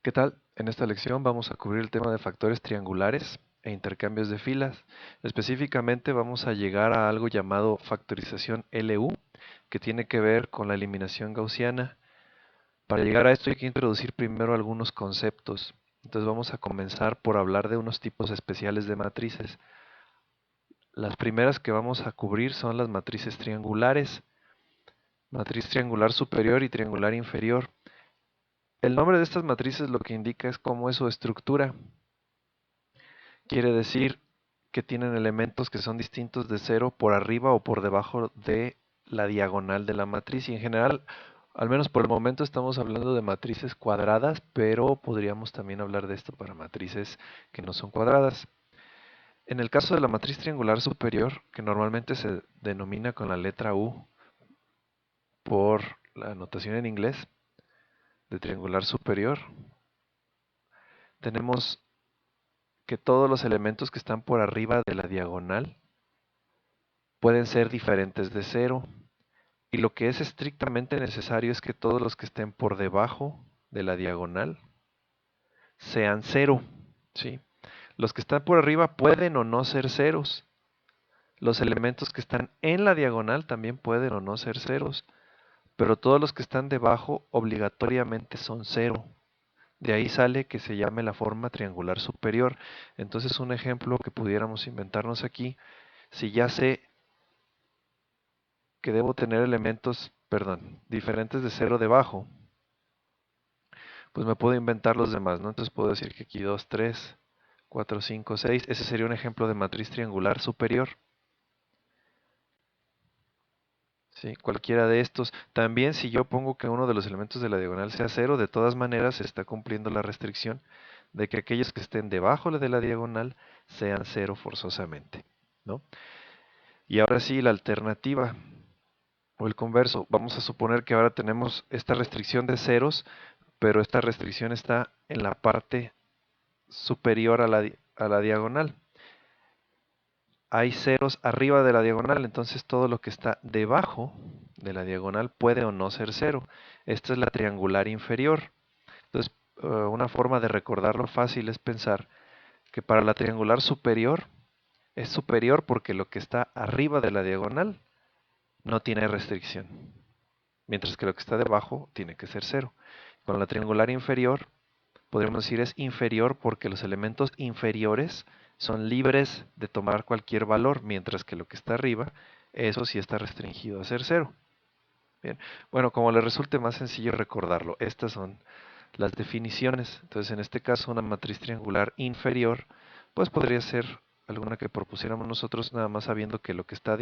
¿Qué tal? En esta lección vamos a cubrir el tema de factores triangulares e intercambios de filas. Específicamente vamos a llegar a algo llamado factorización LU, que tiene que ver con la eliminación gaussiana. Para llegar a esto hay que introducir primero algunos conceptos. Entonces vamos a comenzar por hablar de unos tipos especiales de matrices. Las primeras que vamos a cubrir son las matrices triangulares, matriz triangular superior y triangular inferior. El nombre de estas matrices lo que indica es cómo es su estructura. Quiere decir que tienen elementos que son distintos de cero por arriba o por debajo de la diagonal de la matriz. Y en general, al menos por el momento estamos hablando de matrices cuadradas, pero podríamos también hablar de esto para matrices que no son cuadradas. En el caso de la matriz triangular superior, que normalmente se denomina con la letra U por la notación en inglés de triangular superior, tenemos que todos los elementos que están por arriba de la diagonal pueden ser diferentes de cero. Y lo que es estrictamente necesario es que todos los que estén por debajo de la diagonal sean cero, ¿sí? Los que están por arriba pueden o no ser ceros. Los elementos que están en la diagonal también pueden o no ser ceros. Pero todos los que están debajo obligatoriamente son cero. De ahí sale que se llame la forma triangular superior. Entonces un ejemplo que pudiéramos inventarnos aquí, si ya sé que debo tener elementos, perdón, diferentes de cero debajo, pues me puedo inventar los demás, ¿no? Entonces puedo decir que aquí 2, 3, 4, 5, 6. Ese sería un ejemplo de matriz triangular superior. ¿Sí? Cualquiera de estos. También si yo pongo que uno de los elementos de la diagonal sea cero, de todas maneras se está cumpliendo la restricción de que aquellos que estén debajo de la diagonal sean cero forzosamente, ¿no? Y ahora sí, la alternativa o el converso. Vamos a suponer que ahora tenemos esta restricción de ceros, pero esta restricción está en la parte superior a la diagonal. Hay ceros arriba de la diagonal, entonces todo lo que está debajo de la diagonal puede o no ser cero. Esta es la triangular inferior. Entonces, una forma de recordarlo fácil es pensar que para la triangular superior es superior porque lo que está arriba de la diagonal no tiene restricción, mientras que lo que está debajo tiene que ser cero. Con la triangular inferior podríamos decir es inferior porque los elementos inferiores son libres de tomar cualquier valor, mientras que lo que está arriba, eso sí está restringido a ser cero. Bien, bueno, como le resulte más sencillo recordarlo, estas son las definiciones. Entonces, en este caso, una matriz triangular inferior, pues podría ser alguna que propusiéramos nosotros, nada más sabiendo que lo que está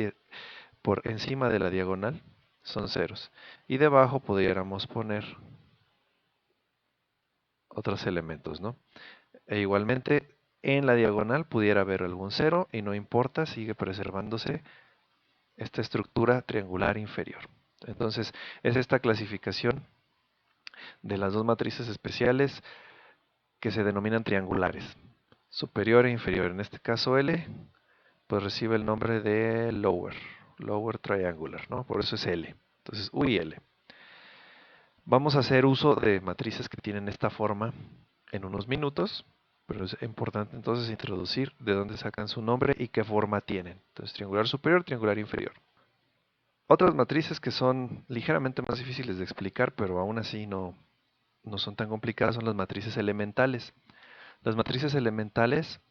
por encima de la diagonal son ceros. Y debajo pudiéramos poner otros elementos, ¿no? E igualmente en la diagonal pudiera haber algún cero y no importa, sigue preservándose esta estructura triangular inferior. Entonces es esta clasificación de las dos matrices especiales que se denominan triangulares, superior e inferior. En este caso L, pues recibe el nombre de lower triangular, ¿no? Por eso es L. Entonces U y L. Vamos a hacer uso de matrices que tienen esta forma en unos minutos, pero es importante entonces introducir de dónde sacan su nombre y qué forma tienen. Entonces, triangular superior, triangular inferior. Otras matrices que son ligeramente más difíciles de explicar, pero aún así no son tan complicadas, son las matrices elementales. Las matrices elementales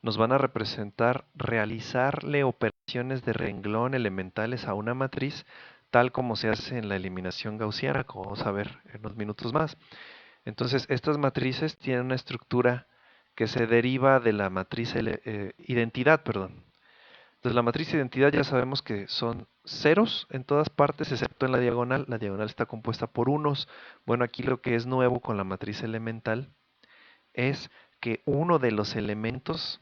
nos van a representar realizarle operaciones de renglón elementales a una matriz, tal como se hace en la eliminación gaussiana, como vamos a ver en unos minutos más. Entonces, estas matrices tienen una estructura que se deriva de la matriz identidad, perdón. Entonces, la matriz identidad ya sabemos que son ceros en todas partes, excepto en la diagonal. La diagonal está compuesta por unos. Bueno, aquí lo que es nuevo con la matriz elemental es que uno de los elementos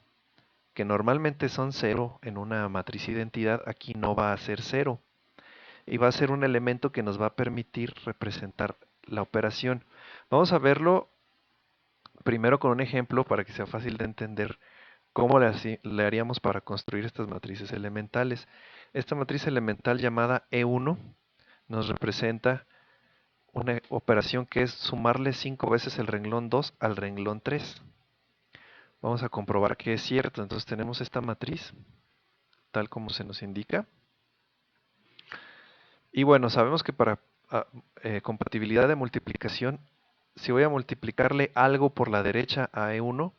que normalmente son cero en una matriz identidad, aquí no va a ser cero. Y va a ser un elemento que nos va a permitir representar la operación. Vamos a verlo primero con un ejemplo para que sea fácil de entender cómo le haríamos para construir estas matrices elementales. Esta matriz elemental llamada E1 nos representa una operación que es sumarle 5 veces el renglón 2 al renglón 3. Vamos a comprobar que es cierto. Entonces tenemos esta matriz, tal como se nos indica. Y bueno, sabemos que para compatibilidad de multiplicación, si voy a multiplicarle algo por la derecha a E1,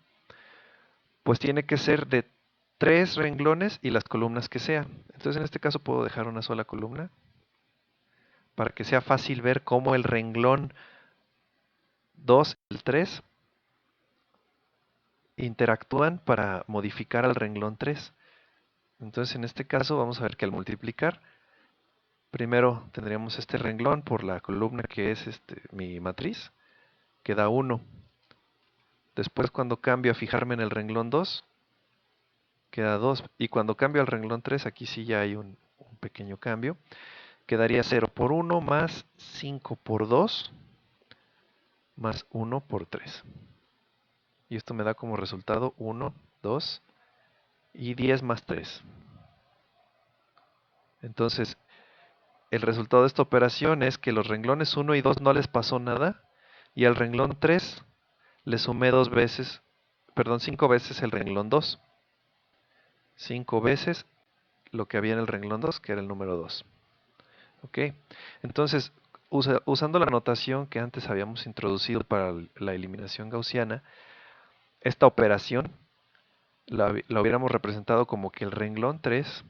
pues tiene que ser de 3 renglones y las columnas que sean. Entonces en este caso puedo dejar una sola columna para que sea fácil ver cómo el renglón 2 y el 3 interactúan para modificar al renglón 3. Entonces en este caso vamos a ver que al multiplicar, primero tendríamos este renglón por la columna que es mi matriz, que da 1. Después cuando cambio a fijarme en el renglón 2, queda 2. Y cuando cambio al renglón 3, aquí sí ya hay un pequeño cambio. Quedaría 0 por 1 más 5 por 2 más 1 por 3. Y esto me da como resultado 1, 2 y 10 más 3. Entonces, el resultado de esta operación es que los renglones 1 y 2 no les pasó nada. Y al renglón 3 le sumé 5 veces el renglón 2. 5 veces lo que había en el renglón 2, que era el número 2. ¿Ok? Entonces, usando la notación que antes habíamos introducido para la eliminación gaussiana, esta operación la hubiéramos representado como que el renglón 3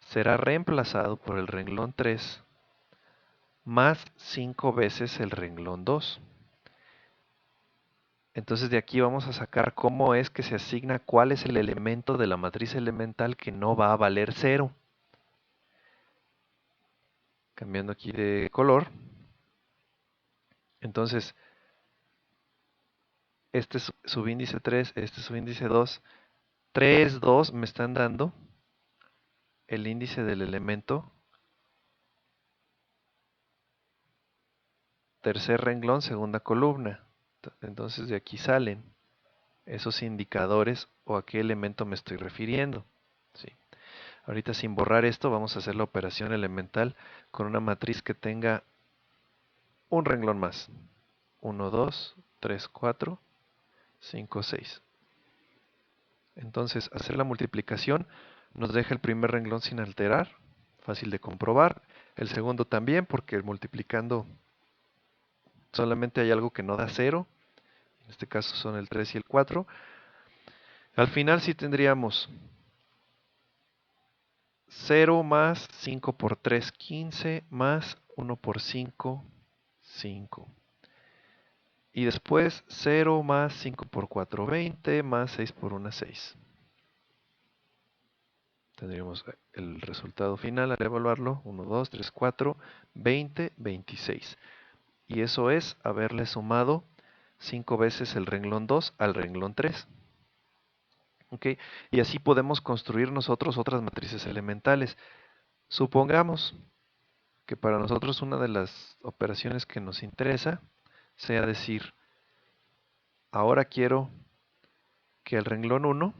será reemplazado por el renglón 3 más 5 veces el renglón 2. Entonces de aquí vamos a sacar cómo es que se asigna cuál es el elemento de la matriz elemental que no va a valer 0. Cambiando aquí de color. Entonces, este es subíndice 3, este es subíndice 2. 3, 2 me están dando el índice del elemento tercer renglón, segunda columna. Entonces de aquí salen esos indicadores o a qué elemento me estoy refiriendo. ¿Sí? Ahorita sin borrar esto vamos a hacer la operación elemental con una matriz que tenga un renglón más. 1, 2, 3, 4, 5, 6. Entonces hacer la multiplicación nos deja el primer renglón sin alterar, fácil de comprobar. El segundo también, porque multiplicando solamente hay algo que no da 0. En este caso son el 3 y el 4. Al final sí tendríamos 0 más 5 por 3, 15, más 1 por 5, 5. Y después 0 más 5 por 4, 20, más 6 por 1, 6. Tendríamos el resultado final al evaluarlo, 1, 2, 3, 4, 20, 26. Y eso es haberle sumado 5 veces el renglón 2 al renglón 3. ¿Okay? Y así podemos construir nosotros otras matrices elementales. Supongamos que para nosotros una de las operaciones que nos interesa sea decir, ahora quiero que el renglón 1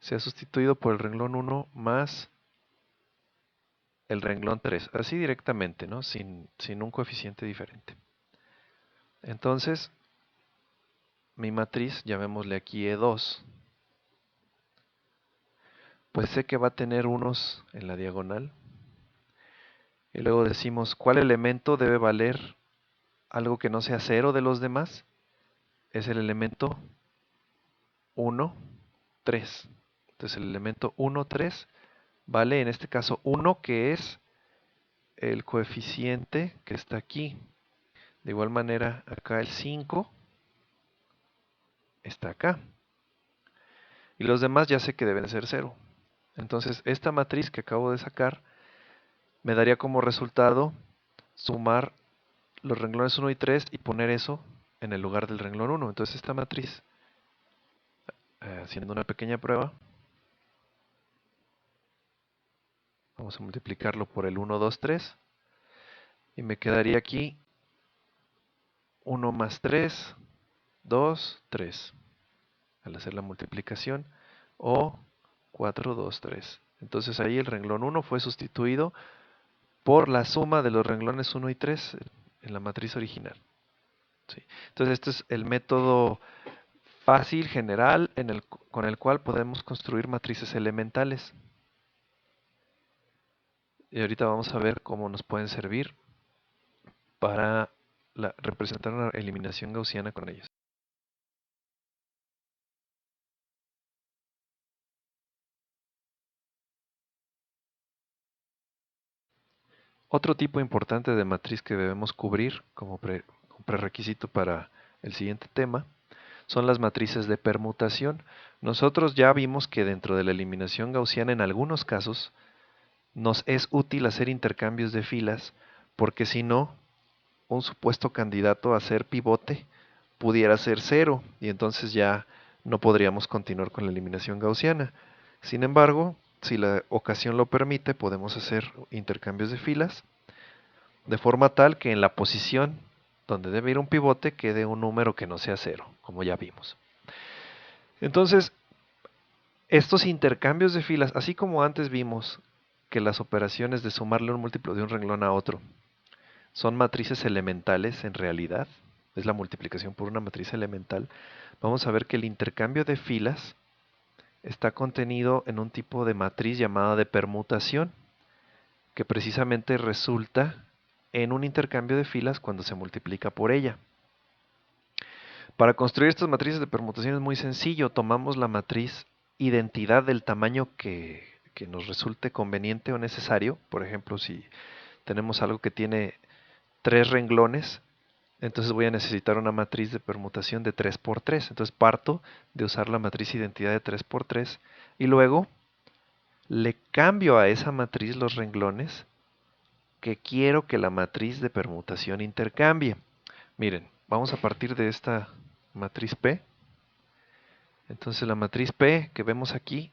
sea sustituido por el renglón 1 más el renglón 3, así directamente, ¿no? Sin un coeficiente diferente. Entonces, mi matriz, llamémosle aquí E2, pues sé que va a tener unos en la diagonal. Y luego decimos, ¿cuál elemento debe valer algo que no sea 0 de los demás? Es el elemento 1, 3. Entonces el elemento 1, 3 vale en este caso 1, que es el coeficiente que está aquí. De igual manera, acá el 5 está acá. Y los demás ya sé que deben ser 0. Entonces, esta matriz que acabo de sacar me daría como resultado sumar los renglones 1 y 3 y poner eso en el lugar del renglón 1. Entonces, esta matriz, haciendo una pequeña prueba, vamos a multiplicarlo por el 1, 2, 3. Y me quedaría aquí 1 más 3, 2, 3. Al hacer la multiplicación. O 4, 2, 3. Entonces ahí el renglón 1 fue sustituido por la suma de los renglones 1 y 3 en la matriz original. ¿Sí? Entonces este es el método fácil, general, con el cual podemos construir matrices elementales. Y ahorita vamos a ver cómo nos pueden servir para representar una eliminación gaussiana con ellos. Otro tipo importante de matriz que debemos cubrir como prerequisito para el siguiente tema son las matrices de permutación. Nosotros ya vimos que dentro de la eliminación gaussiana en algunos casos nos es útil hacer intercambios de filas porque si no, un supuesto candidato a ser pivote pudiera ser cero y entonces ya no podríamos continuar con la eliminación gaussiana. Sin embargo, si la ocasión lo permite, podemos hacer intercambios de filas de forma tal que en la posición donde debe ir un pivote quede un número que no sea cero, como ya vimos. Entonces, estos intercambios de filas, así como antes vimos que las operaciones de sumarle un múltiplo de un renglón a otro son matrices elementales en realidad, es la multiplicación por una matriz elemental, vamos a ver que el intercambio de filas está contenido en un tipo de matriz llamada de permutación, que precisamente resulta en un intercambio de filas cuando se multiplica por ella. Para construir estas matrices de permutación es muy sencillo, tomamos la matriz identidad del tamaño que nos resulte conveniente o necesario. Por ejemplo, si tenemos algo que tiene 3 renglones, entonces voy a necesitar una matriz de permutación de 3 por 3. Entonces parto de usar la matriz identidad de 3 por 3 y luego le cambio a esa matriz los renglones que quiero que la matriz de permutación intercambie. Miren, vamos a partir de esta matriz P. Entonces la matriz P que vemos aquí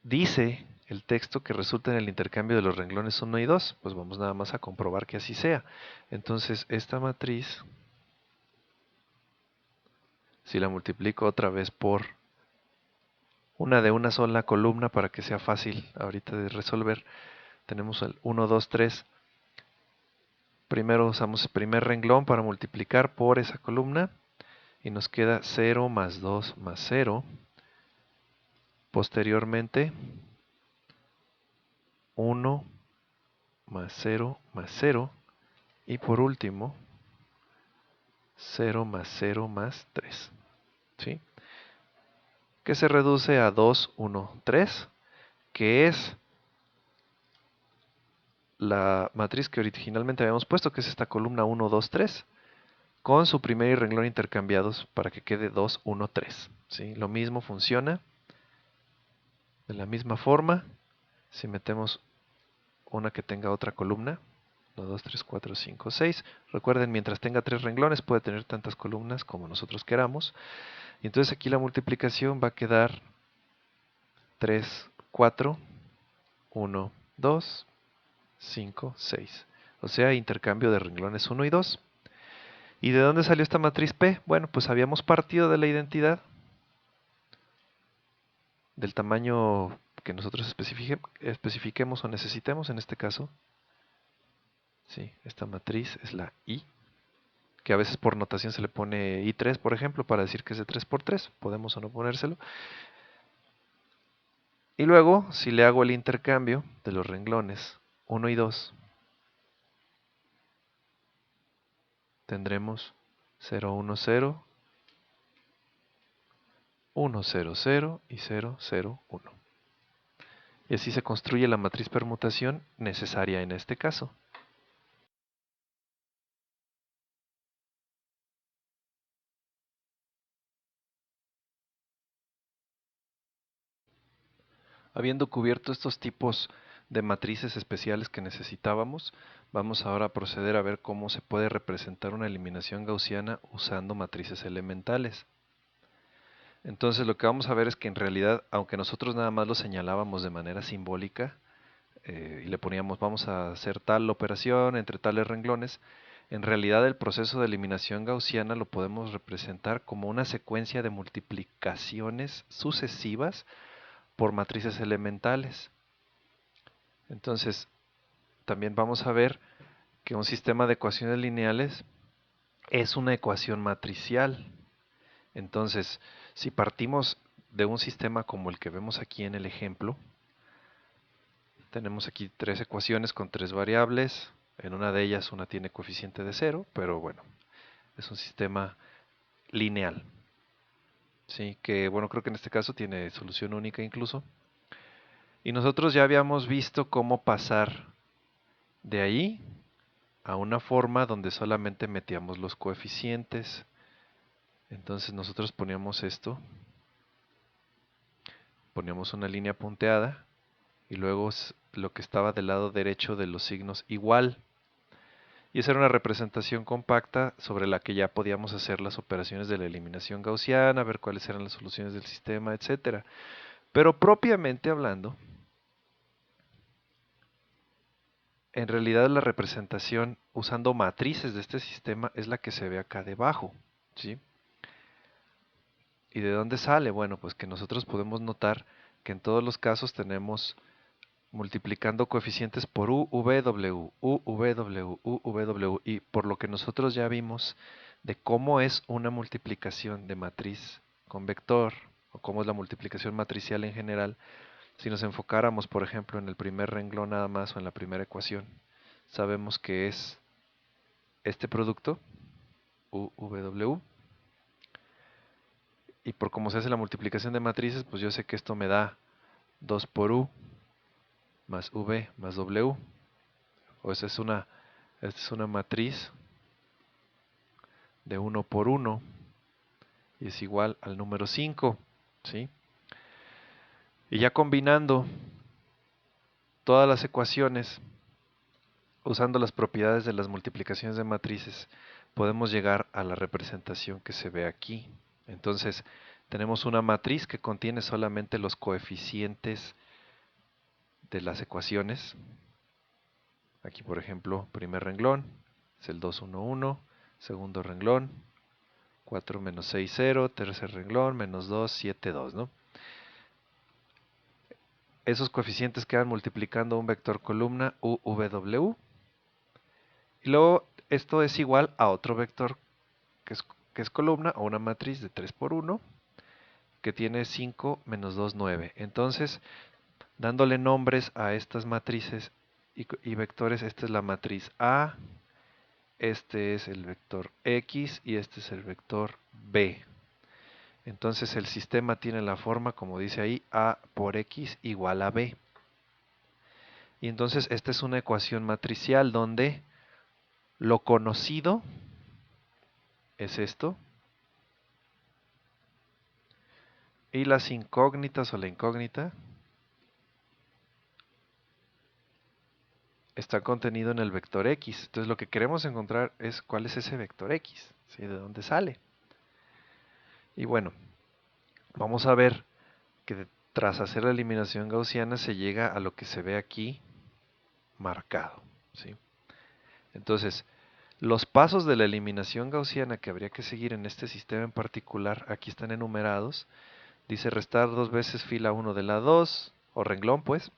dice el texto que resulta en el intercambio de los renglones 1 y 2. Pues vamos nada más a comprobar que así sea. Entonces esta matriz, si la multiplico otra vez por una de una sola columna para que sea fácil ahorita de resolver, tenemos el 1, 2, 3. Primero usamos el primer renglón para multiplicar por esa columna y nos queda 0 más 2 más 0. Posteriormente 1 más 0 más 0 y por último 0 más 0 más 3, ¿sí? Que se reduce a 2, 1, 3, que es la matriz que originalmente habíamos puesto, que es esta columna 1, 2, 3, con su primer y renglón intercambiados para que quede 2, 1, 3, ¿sí? Lo mismo funciona de la misma forma si metemos una que tenga otra columna. 1, 2, 3, 4, 5, 6. Recuerden, mientras tenga 3 renglones puede tener tantas columnas como nosotros queramos. Y entonces aquí la multiplicación va a quedar 3, 4, 1, 2, 5, 6. O sea, intercambio de renglones 1 y 2. ¿Y de dónde salió esta matriz P? Bueno, pues habíamos partido de la identidad del tamaño que nosotros especifiquemos o necesitemos en este caso. Sí, esta matriz es la I, que a veces por notación se le pone I3, por ejemplo, para decir que es de 3 por 3. Podemos o no ponérselo. Y luego, si le hago el intercambio de los renglones 1 y 2, tendremos 0, 1, 0, 1, 0, 0 y 0, 0, 1. Y así se construye la matriz permutación necesaria en este caso. Habiendo cubierto estos tipos de matrices especiales que necesitábamos, vamos ahora a proceder a ver cómo se puede representar una eliminación gaussiana usando matrices elementales. Entonces lo que vamos a ver es que en realidad, aunque nosotros nada más lo señalábamos de manera simbólica y le poníamos vamos a hacer tal operación entre tales renglones, en realidad el proceso de eliminación gaussiana lo podemos representar como una secuencia de multiplicaciones sucesivas por matrices elementales. Entonces, también vamos a ver que un sistema de ecuaciones lineales es una ecuación matricial. Entonces, si partimos de un sistema como el que vemos aquí en el ejemplo, tenemos aquí tres ecuaciones con tres variables. En una de ellas una tiene coeficiente de 0, pero bueno, es un sistema lineal. Sí, que bueno, creo que en este caso tiene solución única incluso. Y nosotros ya habíamos visto cómo pasar de ahí a una forma donde solamente metíamos los coeficientes. Entonces nosotros poníamos esto, poníamos una línea punteada y luego lo que estaba del lado derecho de los signos igual. Y esa era una representación compacta sobre la que ya podíamos hacer las operaciones de la eliminación gaussiana, ver cuáles eran las soluciones del sistema, etcétera. Pero propiamente hablando, en realidad la representación usando matrices de este sistema es la que se ve acá debajo, ¿sí? ¿Y de dónde sale? Bueno, pues que nosotros podemos notar que en todos los casos tenemos multiplicando coeficientes por UVW, UVW, UVW, y por lo que nosotros ya vimos de cómo es una multiplicación de matriz con vector, o cómo es la multiplicación matricial en general, si nos enfocáramos, por ejemplo, en el primer renglón nada más o en la primera ecuación, sabemos que es este producto, UW, y por cómo se hace la multiplicación de matrices, pues yo sé que esto me da 2 por U más V más W, o esta es una matriz de 1 por 1 y es igual al número 5, ¿sí? Y ya combinando todas las ecuaciones, usando las propiedades de las multiplicaciones de matrices, podemos llegar a la representación que se ve aquí. Entonces, tenemos una matriz que contiene solamente los coeficientes de las ecuaciones. Aquí, por ejemplo, primer renglón es el 2, 1, 1, segundo renglón 4 menos 6, 0, tercer renglón menos 2, 7, 2, ¿no? Esos coeficientes quedan multiplicando un vector columna UW. Y luego esto es igual a otro vector que es columna o una matriz de 3 por 1 que tiene 5 menos 2, 9. Entonces, dándole nombres a estas matrices y vectores, esta es la matriz A, este es el vector X y este es el vector B. Entonces el sistema tiene la forma, como dice ahí, A por X igual a B. Y entonces esta es una ecuación matricial donde lo conocido es esto y las incógnitas o la incógnita está contenido en el vector X. Entonces lo que queremos encontrar es cuál es ese vector X, ¿sí? ¿De dónde sale? Y bueno, vamos a ver que tras hacer la eliminación gaussiana se llega a lo que se ve aquí marcado, ¿sí? Entonces, los pasos de la eliminación gaussiana que habría que seguir en este sistema en particular, aquí están enumerados. Dice restar dos veces fila 1 de la 2, o renglón pues,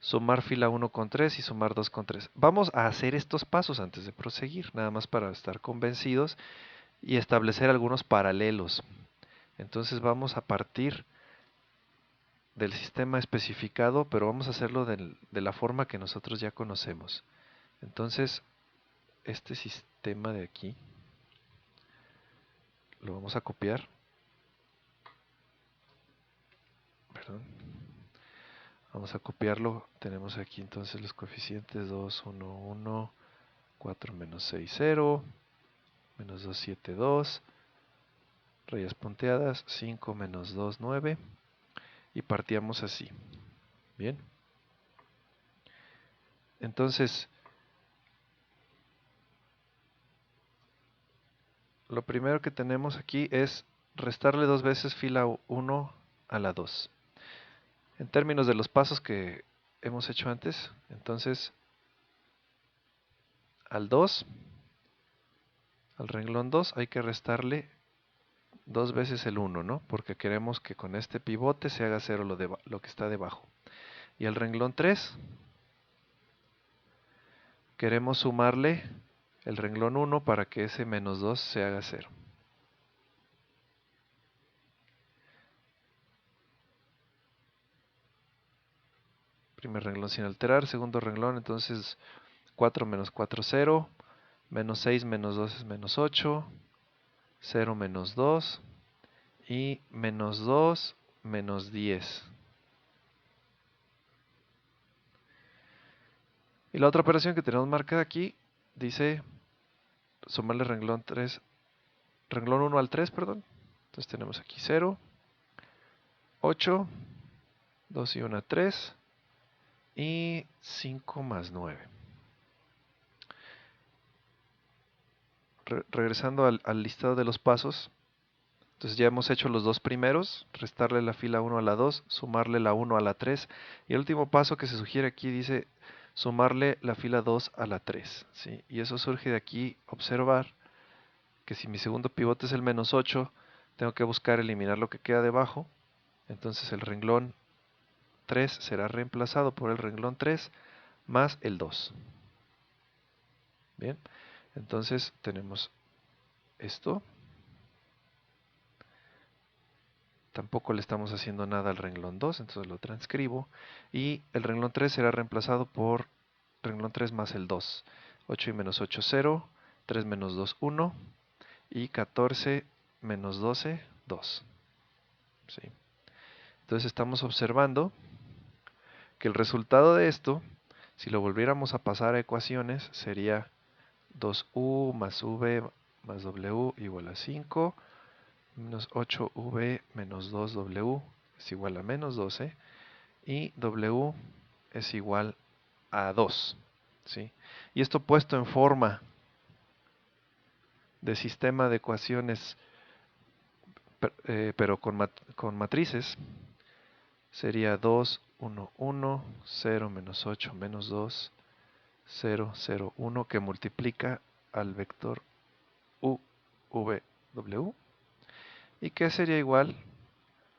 sumar fila 1 con 3 y sumar 2 con 3. Vamos a hacer estos pasos antes de proseguir, nada más para estar convencidos y establecer algunos paralelos. Entonces vamos a partir del sistema especificado, pero vamos a hacerlo de la forma que nosotros ya conocemos. Entonces, este sistema de aquí lo vamos a copiar. Perdón. Vamos a copiarlo. Tenemos aquí entonces los coeficientes 2, 1, 1, 4 menos 6, 0, menos 2, 7, 2, rayas punteadas, 5 menos 2, 9, y partíamos así. Bien. Entonces, lo primero que tenemos aquí es restarle dos veces fila 1 a la 2. En términos de los pasos que hemos hecho antes, entonces al 2, al renglón 2, hay que restarle dos veces el 1, ¿no? Porque queremos que con este pivote se haga 0 lo que está debajo. Y al renglón 3, queremos sumarle el renglón 1 para que ese menos 2 se haga 0. Primer renglón sin alterar, segundo renglón, entonces 4 menos 4, 0, menos 6 menos 2 es menos 8, 0 menos 2 y menos 2 menos 10. Y la otra operación que tenemos marcada aquí dice sumarle renglón 1 al 3, perdón. Entonces tenemos aquí 0, 8, 2 y 1, 3 y 5 más 9. Regresando al listado de los pasos, entonces ya hemos hecho los dos primeros, restarle la fila 1 a la 2, sumarle la 1 a la 3, y el último paso que se sugiere aquí dice sumarle la fila 2 a la 3, ¿sí? Y eso surge de aquí observar que si mi segundo pivote es el menos 8, tengo que buscar eliminar lo que queda debajo, entonces el renglón 3 será reemplazado por el renglón 3 más el 2. Bien, entonces tenemos esto. Tampoco le estamos haciendo nada al renglón 2, entonces lo transcribo. Y el renglón 3 será reemplazado por renglón 3 más el 2. 8 y menos 8, 0. 3 menos 2, 1. Y 14 menos 12, 2. ¿Sí? Entonces estamos observando que el resultado de esto, si lo volviéramos a pasar a ecuaciones, sería 2u más v más w igual a 5. Menos 8v menos 2w es igual a menos 12 y w es igual a 2. ¿Sí? Y esto puesto en forma de sistema de ecuaciones, pero con matrices, sería 2, 1, 1, 0, menos 8, menos 2, 0, 0, 1, que multiplica al vector u, v, w, y que sería igual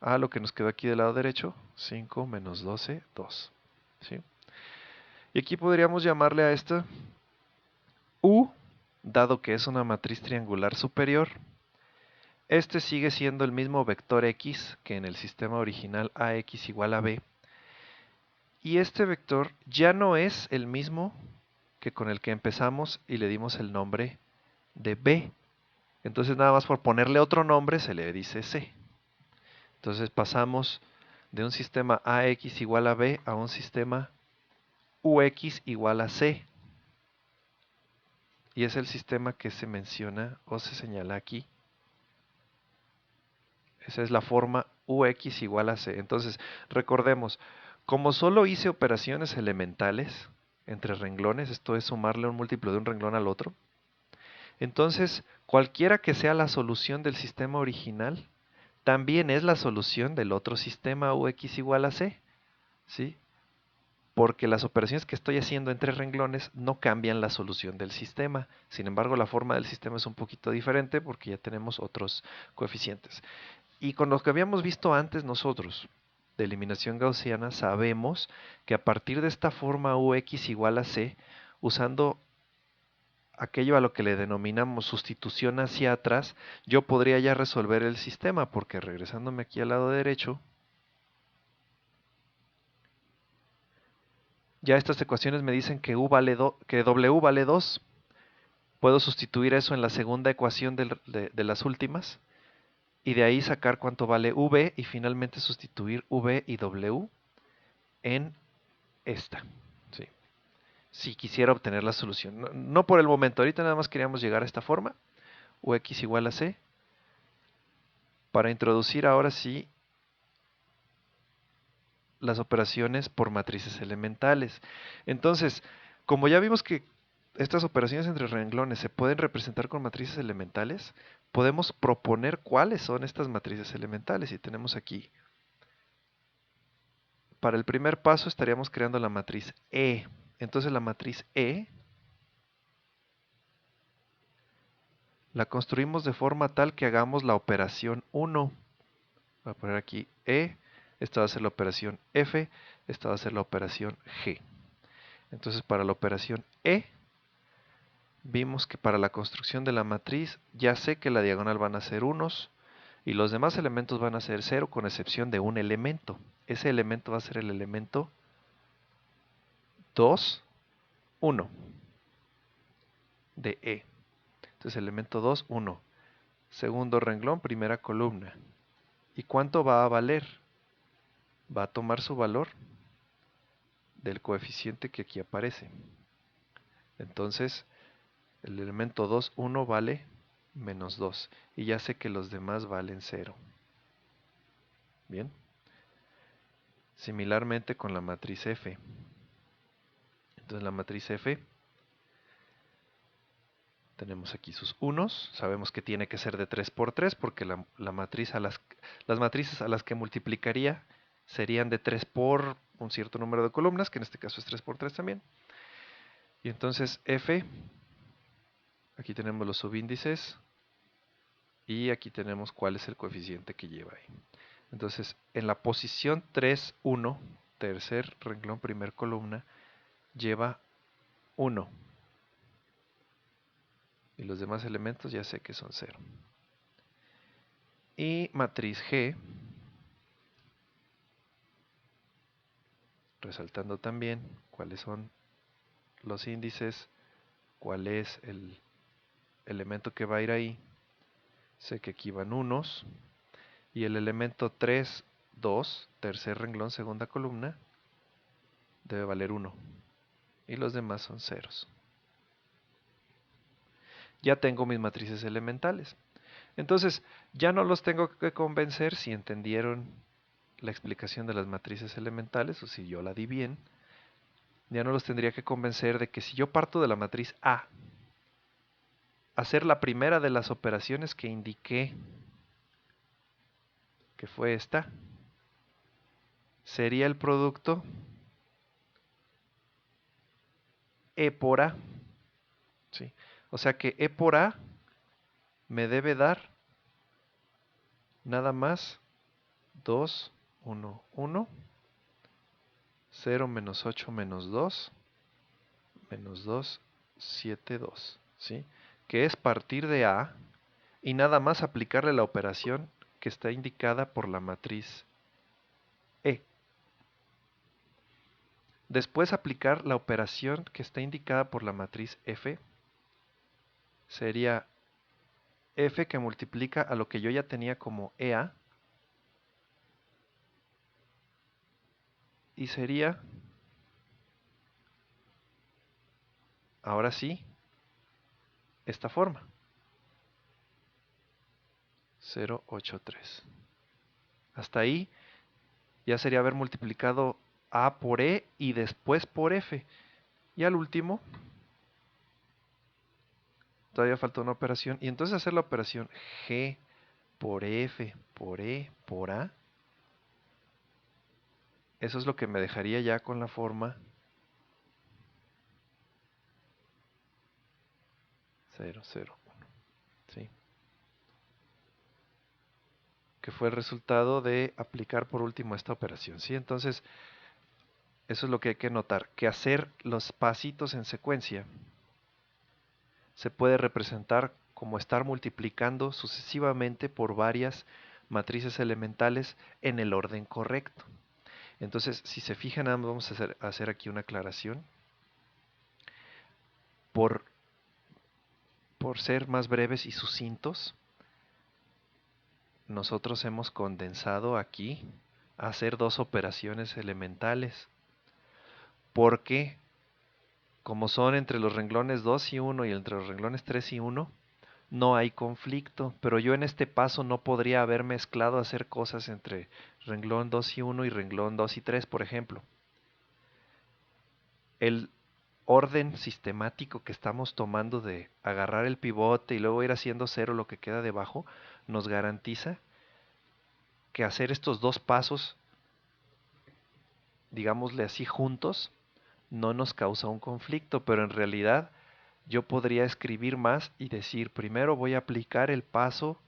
a lo que nos quedó aquí del lado derecho, 5 menos 12, 2. ¿Sí? Y aquí podríamos llamarle a esta U, dado que es una matriz triangular superior. Este sigue siendo el mismo vector X que en el sistema original AX igual a B. Y este vector ya no es el mismo que con el que empezamos y le dimos el nombre de B. Entonces nada más por ponerle otro nombre se le dice C. Entonces pasamos de un sistema AX igual a B a un sistema UX igual a C. Y es el sistema que se menciona o se señala aquí. Esa es la forma UX igual a C. Entonces, recordemos, como solo hice operaciones elementales entre renglones, esto es sumarle un múltiplo de un renglón al otro, entonces cualquiera que sea la solución del sistema original, también es la solución del otro sistema UX igual a C. ¿Sí? Porque las operaciones que estoy haciendo entre renglones no cambian la solución del sistema. Sin embargo, la forma del sistema es un poquito diferente porque ya tenemos otros coeficientes. Y con lo que habíamos visto antes nosotros de eliminación gaussiana, sabemos que a partir de esta forma UX igual a C, usando aquello a lo que le denominamos sustitución hacia atrás, yo podría ya resolver el sistema, porque regresándome aquí al lado derecho, ya estas ecuaciones me dicen que, que W vale 2. Puedo sustituir eso en la segunda ecuación de las últimas y de ahí sacar cuánto vale V y finalmente sustituir V y W en esta. ¿Sí? Si quisiera obtener la solución. No, no por el momento, ahorita nada más queríamos llegar a esta forma, UX igual a C, para introducir ahora sí las operaciones por matrices elementales. Entonces, como ya vimos que estas operaciones entre renglones se pueden representar con matrices elementales, podemos proponer cuáles son estas matrices elementales. Y tenemos aquí, para el primer paso estaríamos creando la matriz E. Entonces la matriz E la construimos de forma tal que hagamos la operación 1. Voy a poner aquí E, esta va a ser la operación F, esta va a ser la operación G. Entonces para la operación E vimos que para la construcción de la matriz ya sé que la diagonal van a ser unos y los demás elementos van a ser 0 con excepción de un elemento. Ese elemento va a ser el elemento 2, 1 de E. Entonces elemento 2, 1. Segundo renglón, primera columna. ¿Y cuánto va a valer? Va a tomar su valor del coeficiente que aquí aparece. Entonces, el elemento 2, 1 vale menos 2. Y ya sé que los demás valen 0. Bien. Similarmente con la matriz F. Entonces la matriz F, tenemos aquí sus unos. Sabemos que tiene que ser de 3 por 3 porque la matriz las matrices a las que multiplicaría serían de 3 por un cierto número de columnas, que en este caso es 3 por 3 también. Y entonces F, aquí tenemos los subíndices y aquí tenemos cuál es el coeficiente que lleva ahí. Entonces, en la posición 3, 1, tercer renglón, primer columna, lleva 1. Y los demás elementos ya sé que son 0. Y matriz G, resaltando también cuáles son los índices, cuál es el elemento que va a ir ahí. Sé que aquí van unos. Y el elemento 3, 2, tercer renglón, segunda columna, debe valer 1. Y los demás son ceros. Ya tengo mis matrices elementales. Entonces, ya no los tengo que convencer si entendieron la explicación de las matrices elementales o si yo la di bien. Ya no los tendría que convencer de que si yo parto de la matriz A, hacer la primera de las operaciones que indiqué, que fue esta, sería el producto E por A. ¿Sí? O sea que E por A me debe dar nada más 2, 1, 1, 0 menos 8 menos 2, menos 2, 7, 2. ¿Sí? Que es partir de A y nada más aplicarle la operación que está indicada por la matriz E. Después aplicar la operación que está indicada por la matriz F sería F que multiplica a lo que yo ya tenía como EA y sería, ahora sí, esta forma, 083. Hasta ahí ya sería haber multiplicado A por E y después por F. Y al último, todavía falta una operación. Y entonces hacer la operación G por F por E por A. Eso es lo que me dejaría ya con la forma 0, 0, 1. ¿Sí? Que fue el resultado de aplicar por último esta operación. ¿Sí? Entonces, eso es lo que hay que notar, que hacer los pasitos en secuencia se puede representar como estar multiplicando sucesivamente por varias matrices elementales en el orden correcto. Entonces, si se fijan, vamos a hacer aquí una aclaración. Por, por ser más breves y sucintos, nosotros hemos condensado aquí a hacer dos operaciones elementales. Porque como son entre los renglones 2 y 1 y entre los renglones 3 y 1, no hay conflicto, pero yo en este paso no podría haber mezclado hacer cosas entre renglón 2 y 1 y renglón 2 y 3, por ejemplo. El orden sistemático que estamos tomando de agarrar el pivote y luego ir haciendo cero lo que queda debajo, nos garantiza que hacer estos dos pasos, digámosle así, juntos, no nos causa un conflicto, pero en realidad yo podría escribir más y decir, primero voy a aplicar el paso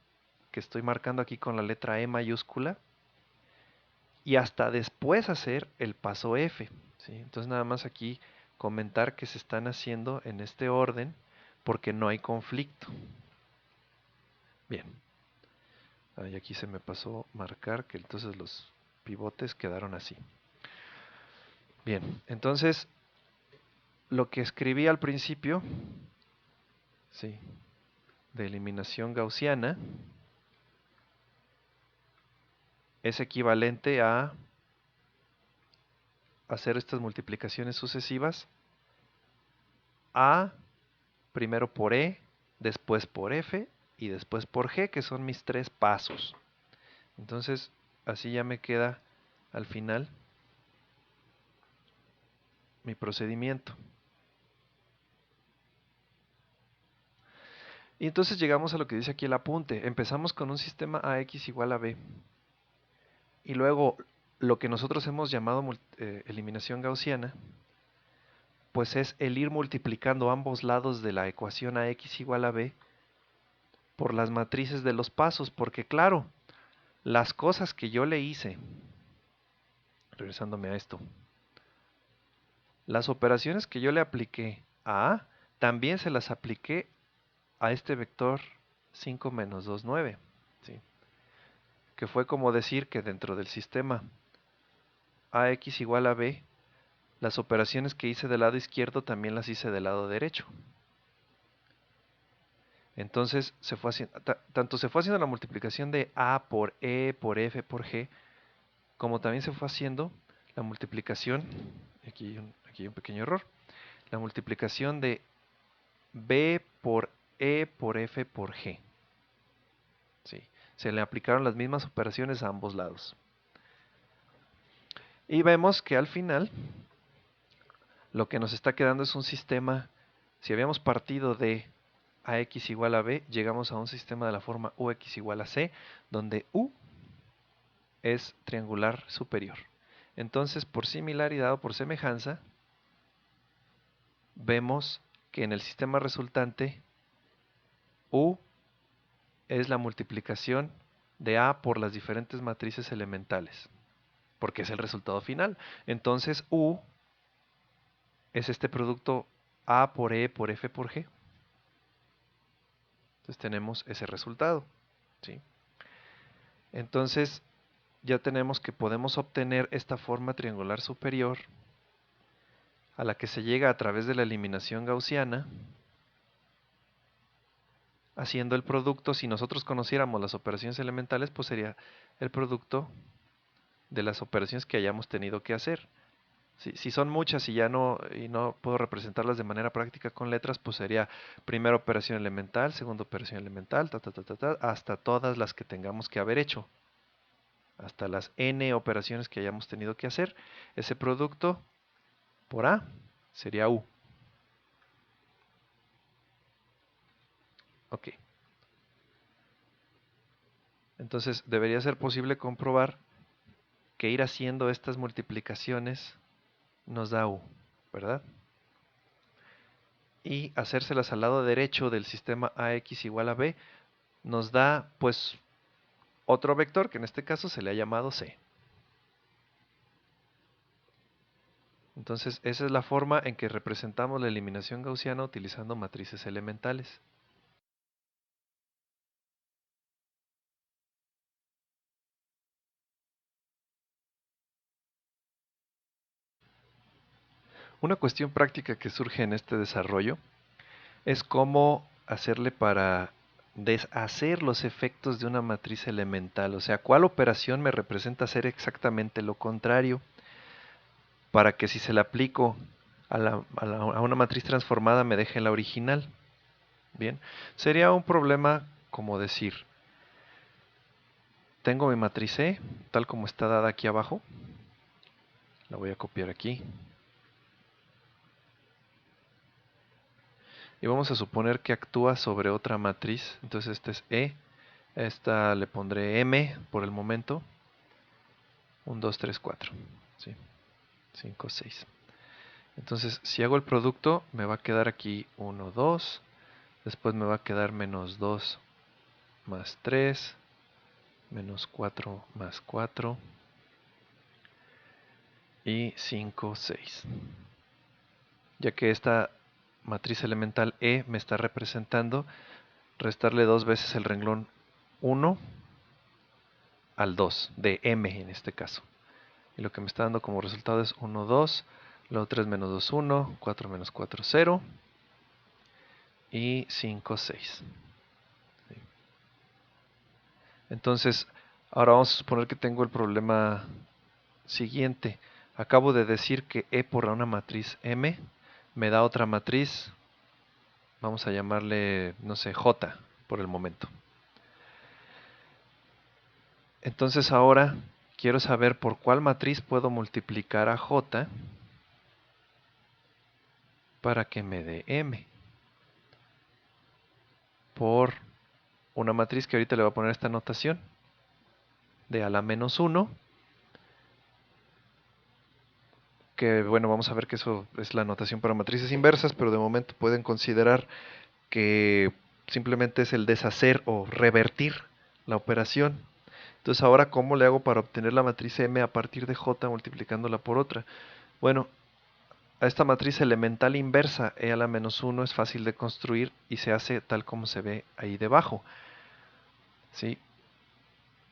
que estoy marcando aquí con la letra E mayúscula y hasta después hacer el paso F. ¿Sí? Entonces nada más aquí comentar que se están haciendo en este orden porque no hay conflicto. Bien. Y aquí se me pasó marcar que entonces los pivotes quedaron así. Bien, entonces lo que escribí al principio, sí, de eliminación gaussiana, es equivalente a hacer estas multiplicaciones sucesivas a primero por E, después por F y después por G, que son mis tres pasos. Entonces, así ya me queda al final mi procedimiento. Y entonces llegamos a lo que dice aquí el apunte. Empezamos con un sistema AX igual a B. Y luego lo que nosotros hemos llamado eliminación gaussiana, pues es el ir multiplicando ambos lados de la ecuación AX igual a B por las matrices de los pasos. Porque claro, las cosas que yo le hice, regresándome a esto, las operaciones que yo le apliqué a A, también se las apliqué a este vector 5 menos 2, 9. ¿Sí? Que fue como decir que dentro del sistema AX igual a B, las operaciones que hice del lado izquierdo también las hice del lado derecho. Entonces, tanto se fue haciendo la multiplicación de A por E, por F, por G, como también se fue haciendo la multiplicación, aquí hay un pequeño error, la multiplicación de B por E, por F, por G. ¿Sí? Se le aplicaron las mismas operaciones a ambos lados. Y vemos que al final lo que nos está quedando es un sistema, si habíamos partido de AX igual a B, llegamos a un sistema de la forma UX igual a C, donde U es triangular superior. Entonces, por similaridad o por semejanza, vemos que en el sistema resultante U es la multiplicación de A por las diferentes matrices elementales, porque es el resultado final. Entonces, U es este producto A por E por F por G. Entonces tenemos ese resultado, ¿sí? Entonces ya tenemos que podemos obtener esta forma triangular superior a la que se llega a través de la eliminación gaussiana, haciendo el producto. Si nosotros conociéramos las operaciones elementales, pues sería el producto de las operaciones que hayamos tenido que hacer. Si son muchas y no puedo representarlas de manera práctica con letras, pues sería primera operación elemental, segunda operación elemental, hasta todas las que tengamos que haber hecho. Hasta las n operaciones que hayamos tenido que hacer. Ese producto por A sería U. Ok. Entonces debería ser posible comprobar que ir haciendo estas multiplicaciones nos da U, ¿verdad? Y hacérselas al lado derecho del sistema AX igual a B nos da pues otro vector que en este caso se le ha llamado C. Entonces esa es la forma en que representamos la eliminación gaussiana utilizando matrices elementales. Una cuestión práctica que surge en este desarrollo es cómo hacerle para deshacer los efectos de una matriz elemental. O sea, cuál operación me representa hacer exactamente lo contrario, para que si se la aplico a una matriz transformada me deje la original. Bien, sería un problema como decir, tengo mi matriz E, tal como está dada aquí abajo, la voy a copiar aquí, y vamos a suponer que actúa sobre otra matriz. Entonces este es E, esta le pondré M por el momento, 1, 2, 3, 4, ¿sí? 5, 6. Entonces si hago el producto me va a quedar aquí 1, 2, después me va a quedar menos 2 más 3, menos 4 más 4 y 5, 6. Ya que esta matriz elemental E me está representando restarle 2 veces el renglón 1 al 2, de M en este caso. Y lo que me está dando como resultado es 1, 2, luego 3 menos 2, 1, 4 menos 4, 0 y 5, 6. Entonces, ahora vamos a suponer que tengo el problema siguiente. Acabo de decir que E por una matriz M me da otra matriz, vamos a llamarle, no sé, J por el momento. Entonces ahora quiero saber por cuál matriz puedo multiplicar a J para que me dé M. Por una matriz que ahorita le voy a poner esta notación de a la menos 1, que bueno, vamos a ver que eso es la notación para matrices inversas, pero de momento pueden considerar que simplemente es el deshacer o revertir la operación. Entonces ahora, ¿cómo le hago para obtener la matriz M a partir de J multiplicándola por otra? Bueno, a esta matriz elemental inversa E a la menos 1 es fácil de construir y se hace tal como se ve ahí debajo. ¿Sí?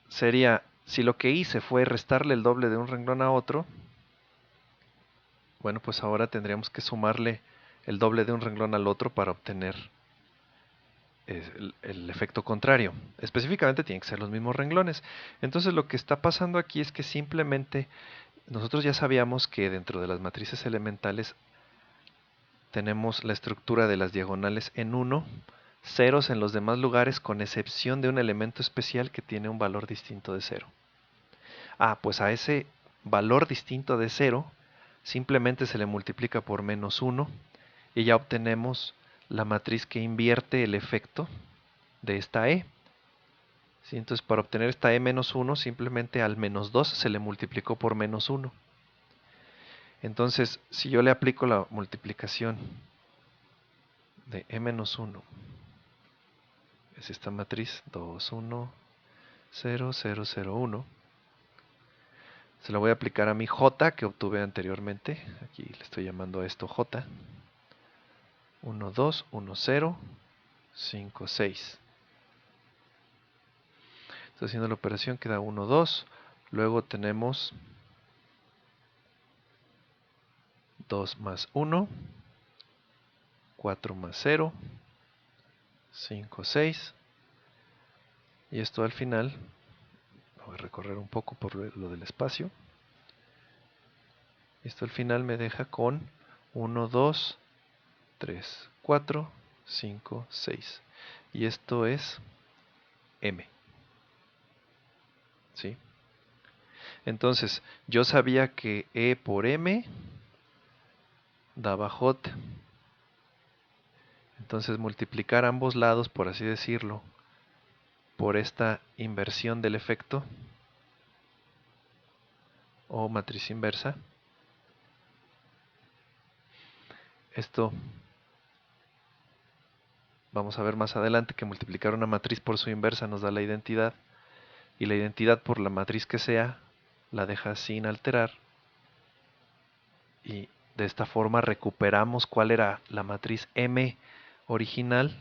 Sería, si lo que hice fue restarle el doble de un renglón a otro, bueno, pues ahora tendríamos que sumarle el doble de un renglón al otro para obtener el efecto contrario. Específicamente tienen que ser los mismos renglones. Entonces lo que está pasando aquí es que simplemente nosotros ya sabíamos que dentro de las matrices elementales tenemos la estructura de las diagonales en 1, ceros en los demás lugares con excepción de un elemento especial que tiene un valor distinto de 0. Pues a ese valor distinto de 0 simplemente se le multiplica por menos 1 y ya obtenemos la matriz que invierte el efecto de esta E. ¿Sí? Entonces para obtener esta E menos 1 simplemente al menos 2 se le multiplicó por menos 1. Entonces si yo le aplico la multiplicación de E menos 1, es esta matriz 2, 1, 0, 0, 0, 1, se la voy a aplicar a mi J que obtuve anteriormente. Aquí le estoy llamando a esto J. 1, 2, 1, 0, 5, 6. Estoy haciendo la operación, queda 1, 2. Luego tenemos 2 más 1, 4 más 0, 5, 6. Y esto al final, voy a recorrer un poco por lo del espacio. Esto al final me deja con 1, 2, 3, 4, 5, 6. Y esto es M. ¿Sí? Entonces, yo sabía que E por M daba J. Entonces, multiplicar ambos lados, por así decirlo, por esta inversión del efecto o matriz inversa. Esto vamos a ver más adelante que multiplicar una matriz por su inversa nos da la identidad, y la identidad por la matriz que sea la deja sin alterar, y de esta forma recuperamos cuál era la matriz M original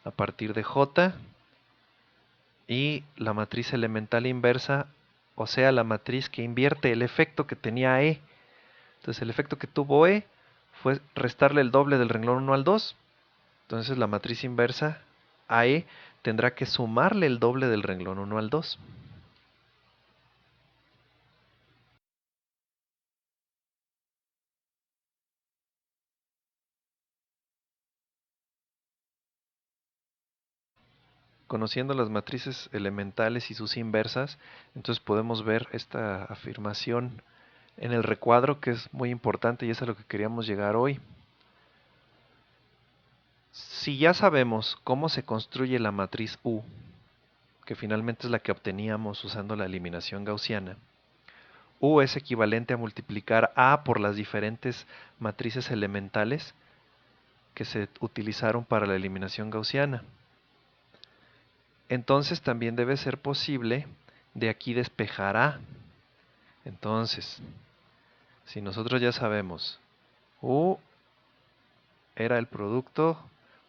a partir de J y la matriz elemental inversa, o sea, la matriz que invierte el efecto que tenía E. Entonces el efecto que tuvo E fue restarle el doble del renglón 1 al 2. Entonces la matriz inversa AE tendrá que sumarle el doble del renglón 1 al 2. Conociendo las matrices elementales y sus inversas, entonces podemos ver esta afirmación en el recuadro, que es muy importante y es a lo que queríamos llegar hoy. Si ya sabemos cómo se construye la matriz U, que finalmente es la que obteníamos usando la eliminación gaussiana, U es equivalente a multiplicar A por las diferentes matrices elementales que se utilizaron para la eliminación gaussiana. Entonces también debe ser posible de aquí despejar A. Entonces, si nosotros ya sabemos U era el producto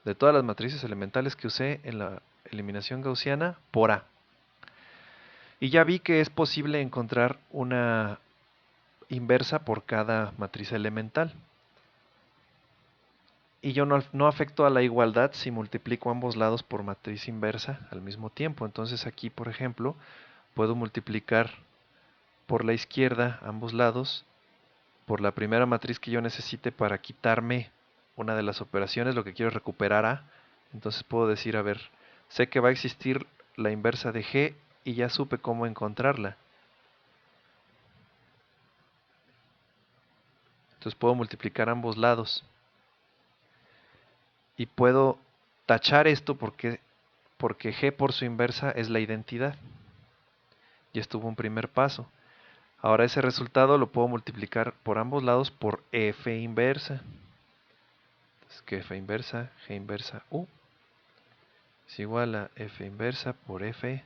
de todas las matrices elementales que usé en la eliminación gaussiana por A. Y ya vi que es posible encontrar una inversa por cada matriz elemental. Y yo no afecto a la igualdad si multiplico ambos lados por matriz inversa al mismo tiempo. Entonces aquí, por ejemplo, puedo multiplicar por la izquierda ambos lados por la primera matriz que yo necesite para quitarme una de las operaciones, lo que quiero es recuperar A. Entonces puedo decir, a ver, sé que va a existir la inversa de G y ya supe cómo encontrarla. Entonces puedo multiplicar ambos lados. Y puedo tachar esto porque G por su inversa es la identidad. Ya estuvo un primer paso. Ahora ese resultado lo puedo multiplicar por ambos lados por F inversa. Entonces que F inversa, G inversa U es igual a F inversa por F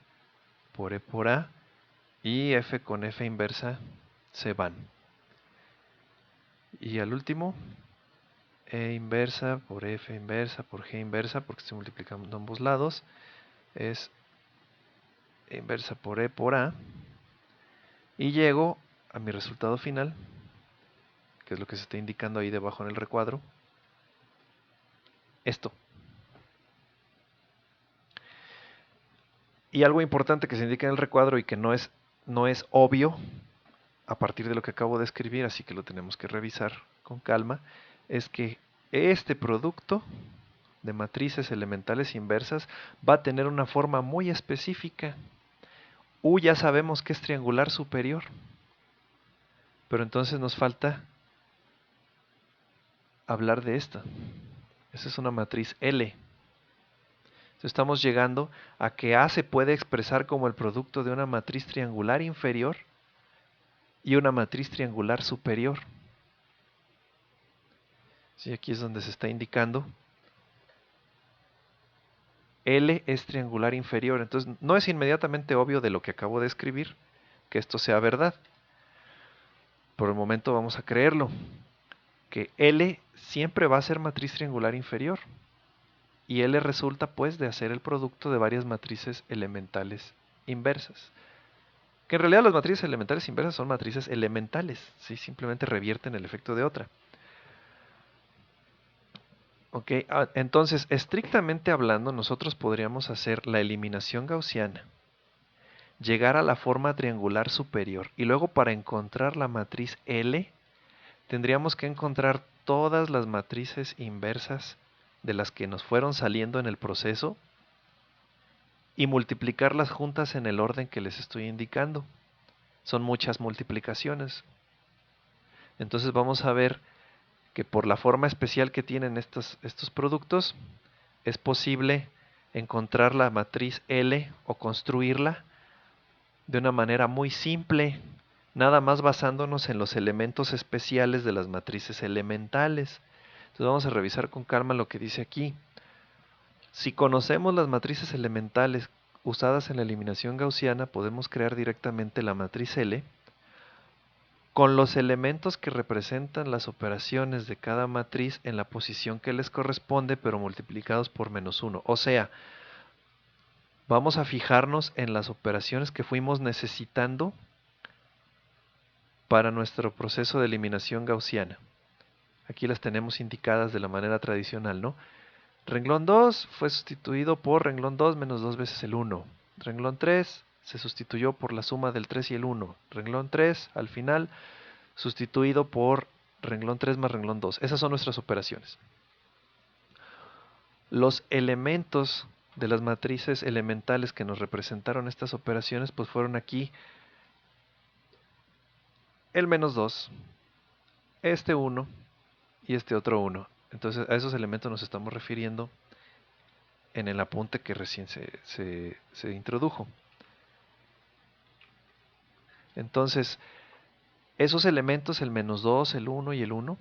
por E por A. Y F con F inversa se van. Y al último, E inversa por F inversa por G inversa, porque estoy multiplicando ambos lados, es E inversa por E por A. Y llego a mi resultado final, que es lo que se está indicando ahí debajo en el recuadro. Esto. Y algo importante que se indica en el recuadro y que no es obvio a partir de lo que acabo de escribir, así que lo tenemos que revisar con calma, es que este producto de matrices elementales inversas va a tener una forma muy específica. U ya sabemos que es triangular superior, pero entonces nos falta hablar de esta. Esa es una matriz L. Entonces estamos llegando a que A se puede expresar como el producto de una matriz triangular inferior y una matriz triangular superior. Sí, aquí es donde se está indicando L es triangular inferior. Entonces no es inmediatamente obvio de lo que acabo de escribir que esto sea verdad. Por el momento vamos a creerlo, que L siempre va a ser matriz triangular inferior. Y L resulta pues de hacer el producto de varias matrices elementales inversas. Que en realidad las matrices elementales inversas son matrices elementales, ¿sí? Simplemente revierten el efecto de otra. Ok, entonces estrictamente hablando nosotros podríamos hacer la eliminación gaussiana, llegar a la forma triangular superior y luego para encontrar la matriz L tendríamos que encontrar todas las matrices inversas de las que nos fueron saliendo en el proceso y multiplicarlas juntas en el orden que les estoy indicando. Son muchas multiplicaciones. Entonces vamos a ver que por la forma especial que tienen estos productos, es posible encontrar la matriz L o construirla de una manera muy simple, nada más basándonos en los elementos especiales de las matrices elementales. Entonces vamos a revisar con calma lo que dice aquí. Si conocemos las matrices elementales usadas en la eliminación gaussiana, podemos crear directamente la matriz L con los elementos que representan las operaciones de cada matriz en la posición que les corresponde, pero multiplicados por -1. O sea, vamos a fijarnos en las operaciones que fuimos necesitando para nuestro proceso de eliminación gaussiana. Aquí las tenemos indicadas de la manera tradicional, ¿no? Renglón 2 fue sustituido por renglón 2 menos 2 veces el 1. Renglón 3 se sustituyó por la suma del 3 y el 1. Renglón 3 al final sustituido por renglón 3 más renglón 2. Esas son nuestras operaciones. Los elementos de las matrices elementales que nos representaron estas operaciones pues fueron aquí el -2, este 1 y este otro 1. Entonces a esos elementos nos estamos refiriendo en el apunte que recién se introdujo. Entonces, esos elementos, el -2, el 1 y el 1,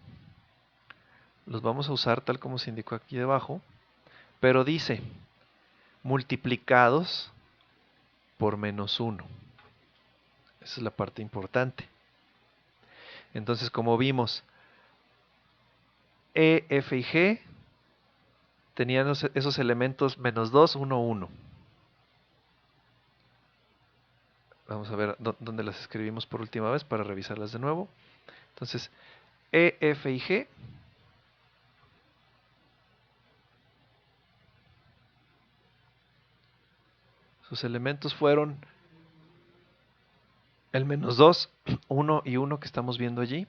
los vamos a usar tal como se indicó aquí debajo, pero dice multiplicados por -1. Esa es la parte importante. Entonces, como vimos, E, F y G tenían esos elementos -2, 1, 1. Vamos a ver dónde las escribimos por última vez para revisarlas de nuevo. Entonces, E, F y G sus elementos fueron el -2, 1 y 1 que estamos viendo allí.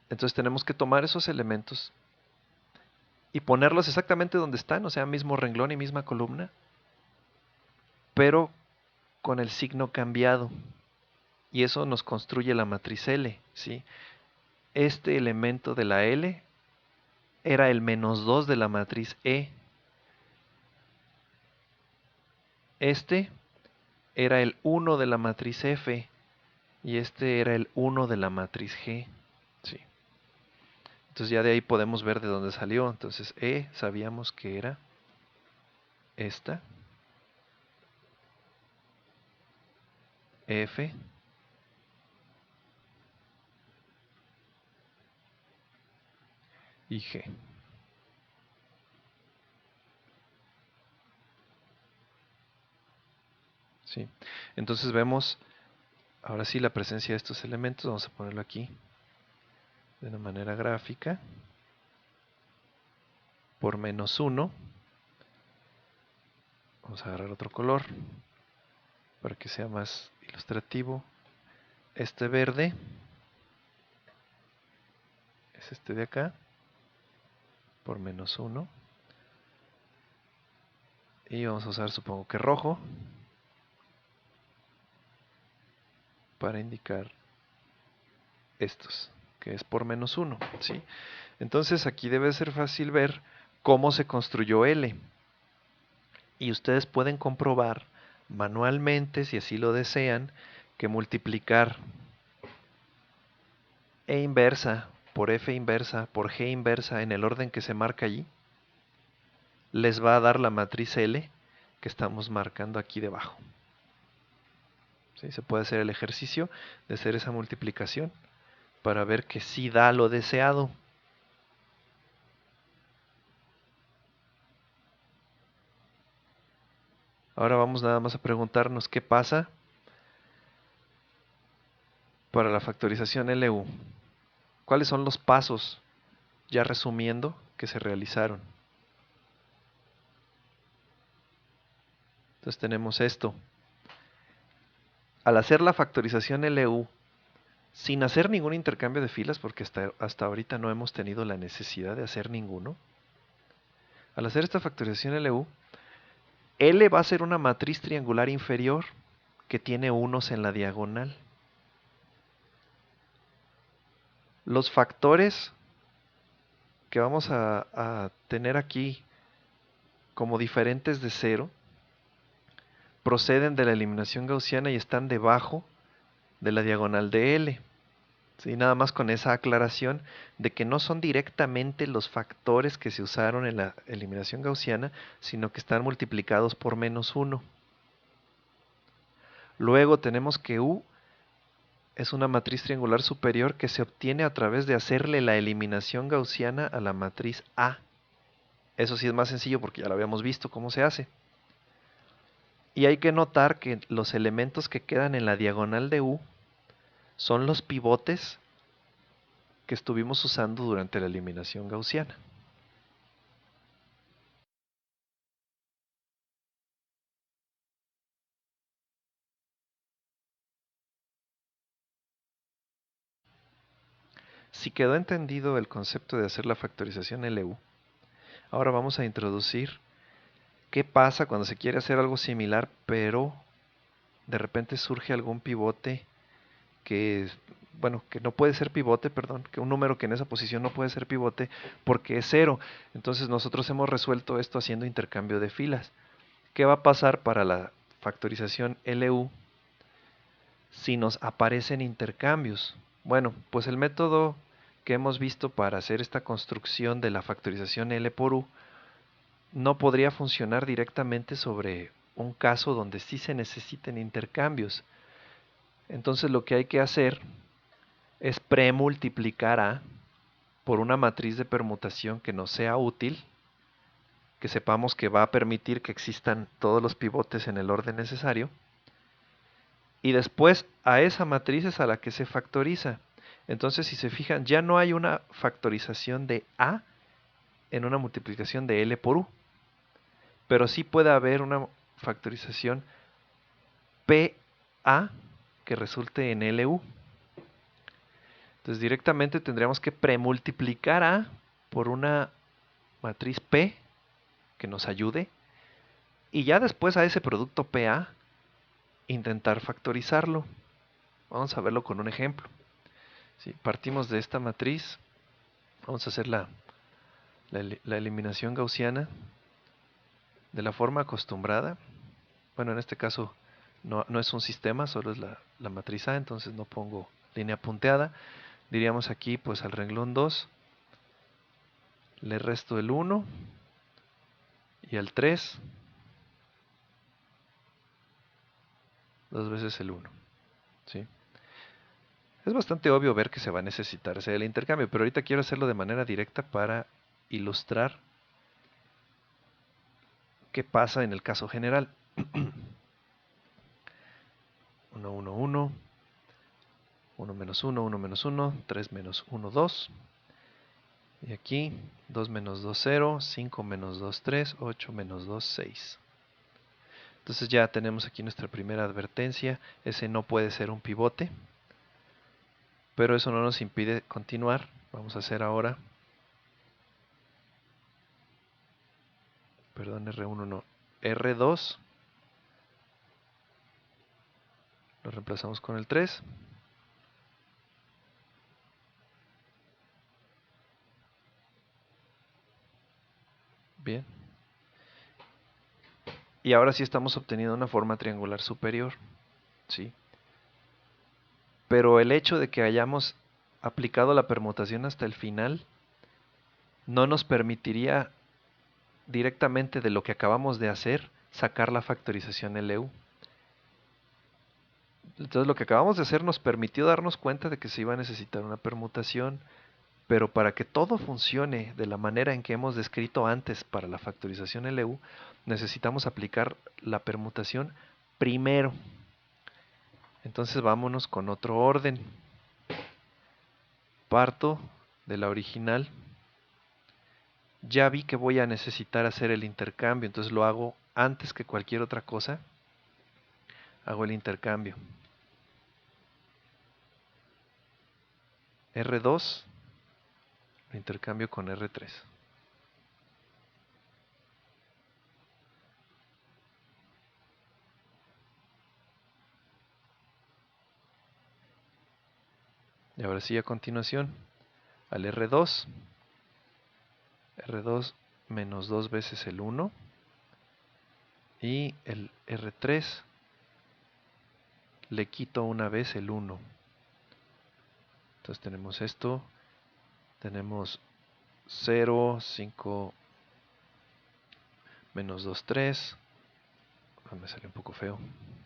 Entonces tenemos que tomar esos elementos y ponerlos exactamente donde están, o sea, mismo renglón y misma columna, pero con el signo cambiado. Y eso nos construye la matriz L, ¿sí? Este elemento de la L era el -2 de la matriz E. Este era el 1 de la matriz F y este era el 1 de la matriz G, ¿sí? Entonces ya de ahí podemos ver de dónde salió. Entonces E sabíamos que era esta, F, y G. ¿Sí? Entonces vemos ahora sí la presencia de estos elementos. Vamos a ponerlo aquí de una manera gráfica. Por -1. Vamos a agarrar otro color para que sea más ilustrativo. Este verde es este de acá, por -1. Y vamos a usar, supongo que rojo, para indicar estos, que es por -1, ¿sí? Entonces aquí debe ser fácil ver cómo se construyó L. Y ustedes pueden comprobar manualmente, si así lo desean, que multiplicar E inversa por F inversa por G inversa en el orden que se marca allí, les va a dar la matriz L que estamos marcando aquí debajo. ¿Sí? Se puede hacer el ejercicio de hacer esa multiplicación para ver que sí da lo deseado. Ahora vamos nada más a preguntarnos qué pasa para la factorización LU. ¿Cuáles son los pasos, ya resumiendo, que se realizaron? Entonces tenemos esto. Al hacer la factorización LU, sin hacer ningún intercambio de filas, porque hasta ahorita no hemos tenido la necesidad de hacer ninguno, al hacer esta factorización LU, L va a ser una matriz triangular inferior que tiene unos en la diagonal. Los factores que vamos a tener aquí como diferentes de 0 proceden de la eliminación gaussiana y están debajo de la diagonal de L. ¿Sí? Nada más con esa aclaración de que no son directamente los factores que se usaron en la eliminación gaussiana, sino que están multiplicados por -1. Luego tenemos que U es una matriz triangular superior que se obtiene a través de hacerle la eliminación gaussiana a la matriz A. Eso sí es más sencillo porque ya lo habíamos visto cómo se hace. Y hay que notar que los elementos que quedan en la diagonal de U son los pivotes que estuvimos usando durante la eliminación gaussiana. Si quedó entendido el concepto de hacer la factorización LU, ahora vamos a introducir qué pasa cuando se quiere hacer algo similar, pero de repente surge algún pivote que, bueno, que no puede ser pivote, perdón, que un número que en esa posición no puede ser pivote porque es 0. Entonces nosotros hemos resuelto esto haciendo intercambio de filas. ¿Qué va a pasar para la factorización LU si nos aparecen intercambios? Bueno, pues el método que hemos visto para hacer esta construcción de la factorización L por U no podría funcionar directamente sobre un caso donde sí se necesiten intercambios. Entonces lo que hay que hacer es premultiplicar A por una matriz de permutación que nos sea útil, que sepamos que va a permitir que existan todos los pivotes en el orden necesario, y después a esa matriz es a la que se factoriza. Entonces, si se fijan, ya no hay una factorización de A en una multiplicación de L por U, pero sí puede haber una factorización PA que resulte en LU. Entonces, directamente tendríamos que premultiplicar A por una matriz P que nos ayude, y ya después a ese producto PA intentar factorizarlo. Vamos a verlo con un ejemplo. Si partimos de esta matriz, vamos a hacer la eliminación gaussiana de la forma acostumbrada. Bueno, en este caso no es un sistema, solo es la matriz A, entonces no pongo línea punteada. Diríamos aquí, pues al renglón 2 le resto el 1 y al 3 dos veces el 1. ¿Sí? Es bastante obvio ver que se va a necesitar hacer el intercambio, pero ahorita quiero hacerlo de manera directa para ilustrar qué pasa en el caso general. 1, 1, 1, 1 menos 1, 1 menos 1, 3 menos 1, 2. Y aquí 2 menos 2, 0, 5 menos 2, 3, 8 menos 2, 6. Entonces ya tenemos aquí nuestra primera advertencia. Ese no puede ser un pivote, pero eso no nos impide continuar. Vamos a hacer ahora, perdón, R1 no, R2. Lo reemplazamos con el 3. Bien. Y ahora sí estamos obteniendo una forma triangular superior. ¿Sí? Pero el hecho de que hayamos aplicado la permutación hasta el final no nos permitiría directamente de lo que acabamos de hacer sacar la factorización LU. Entonces lo que acabamos de hacer nos permitió darnos cuenta de que se iba a necesitar una permutación, pero para que todo funcione de la manera en que hemos descrito antes para la factorización LU, necesitamos aplicar la permutación primero. Entonces vámonos con otro orden. Parto de la original. Ya vi que voy a necesitar hacer el intercambio, entonces lo hago antes que cualquier otra cosa. Hago el intercambio. R2 lo intercambio con R3. Y ahora sí, a continuación, al R2 menos 2 veces el 1 y el R3 le quito una vez el 1. Entonces tenemos esto, tenemos 0, 5, menos 2, 3, me salió un poco feo,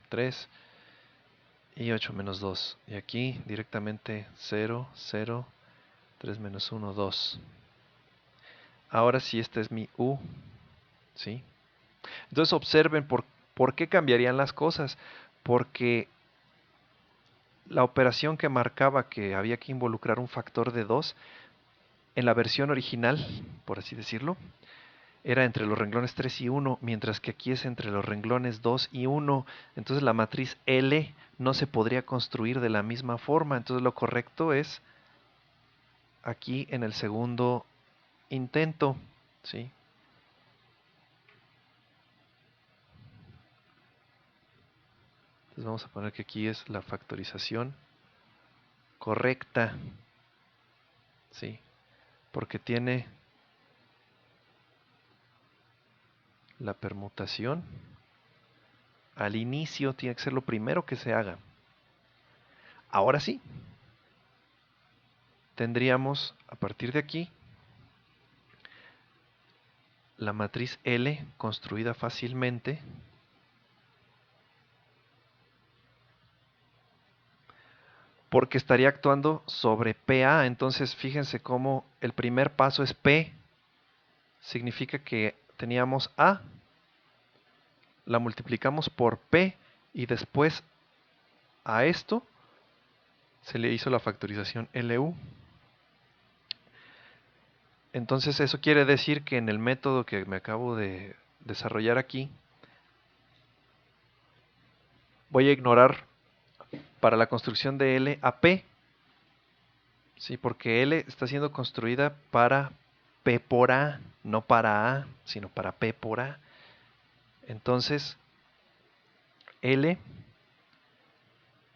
3 y 8 menos 2. Y aquí directamente 0, 0, 3 menos 1, 2. Ahora sí, esta es mi U, ¿sí? Entonces observen por qué cambiarían las cosas. Porque la operación que marcaba que había que involucrar un factor de 2, en la versión original, por así decirlo, era entre los renglones 3 y 1, mientras que aquí es entre los renglones 2 y 1. Entonces la matriz L no se podría construir de la misma forma. Entonces lo correcto es aquí en el segundo intento, ¿sí? Entonces vamos a poner que aquí es la factorización correcta, ¿sí? Porque tiene la permutación. Al inicio tiene que ser lo primero que se haga. Ahora sí, tendríamos a partir de aquí la matriz L construida porque estaría actuando sobre PA. Entonces fíjense cómo el primer paso es P. Significa que teníamos A, la multiplicamos por P y después a esto se le hizo la factorización LU. Entonces eso quiere decir que en el método que me acabo de desarrollar aquí, voy a ignorar para la construcción de L a P, ¿sí? Porque L está siendo construida para P por A, no para A, sino para P por A. Entonces, L,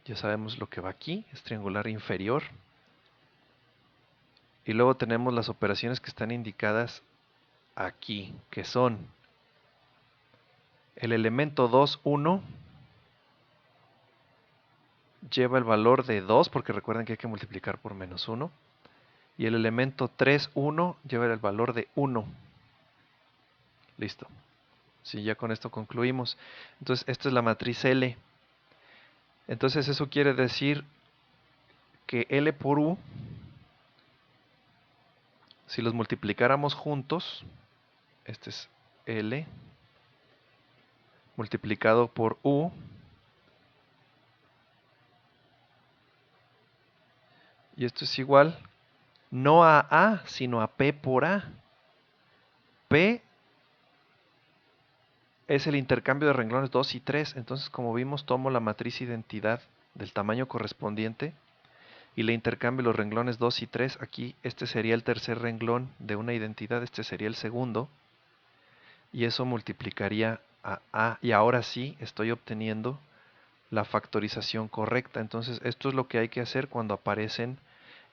ya sabemos lo que va aquí, es triangular inferior. Y luego tenemos las operaciones que están indicadas aquí, que son el elemento 2, 1, lleva el valor de 2, porque recuerden que hay que multiplicar por menos 1. Y el elemento 3, 1, lleva el valor de 1. Listo. Sí, ya con esto concluimos. Entonces, esta es la matriz L. Entonces, eso quiere decir que L por U, si los multiplicáramos juntos, este es L multiplicado por U, y esto es igual, no a A, sino a P por A. P es el intercambio de renglones 2 y 3. Entonces, como vimos, tomo la matriz identidad del tamaño correspondiente y le intercambio los renglones 2 y 3. Aquí este sería el tercer renglón de una identidad, este sería el segundo. Y eso multiplicaría a A. Y ahora sí estoy obteniendo la factorización correcta. Entonces, esto es lo que hay que hacer cuando aparecen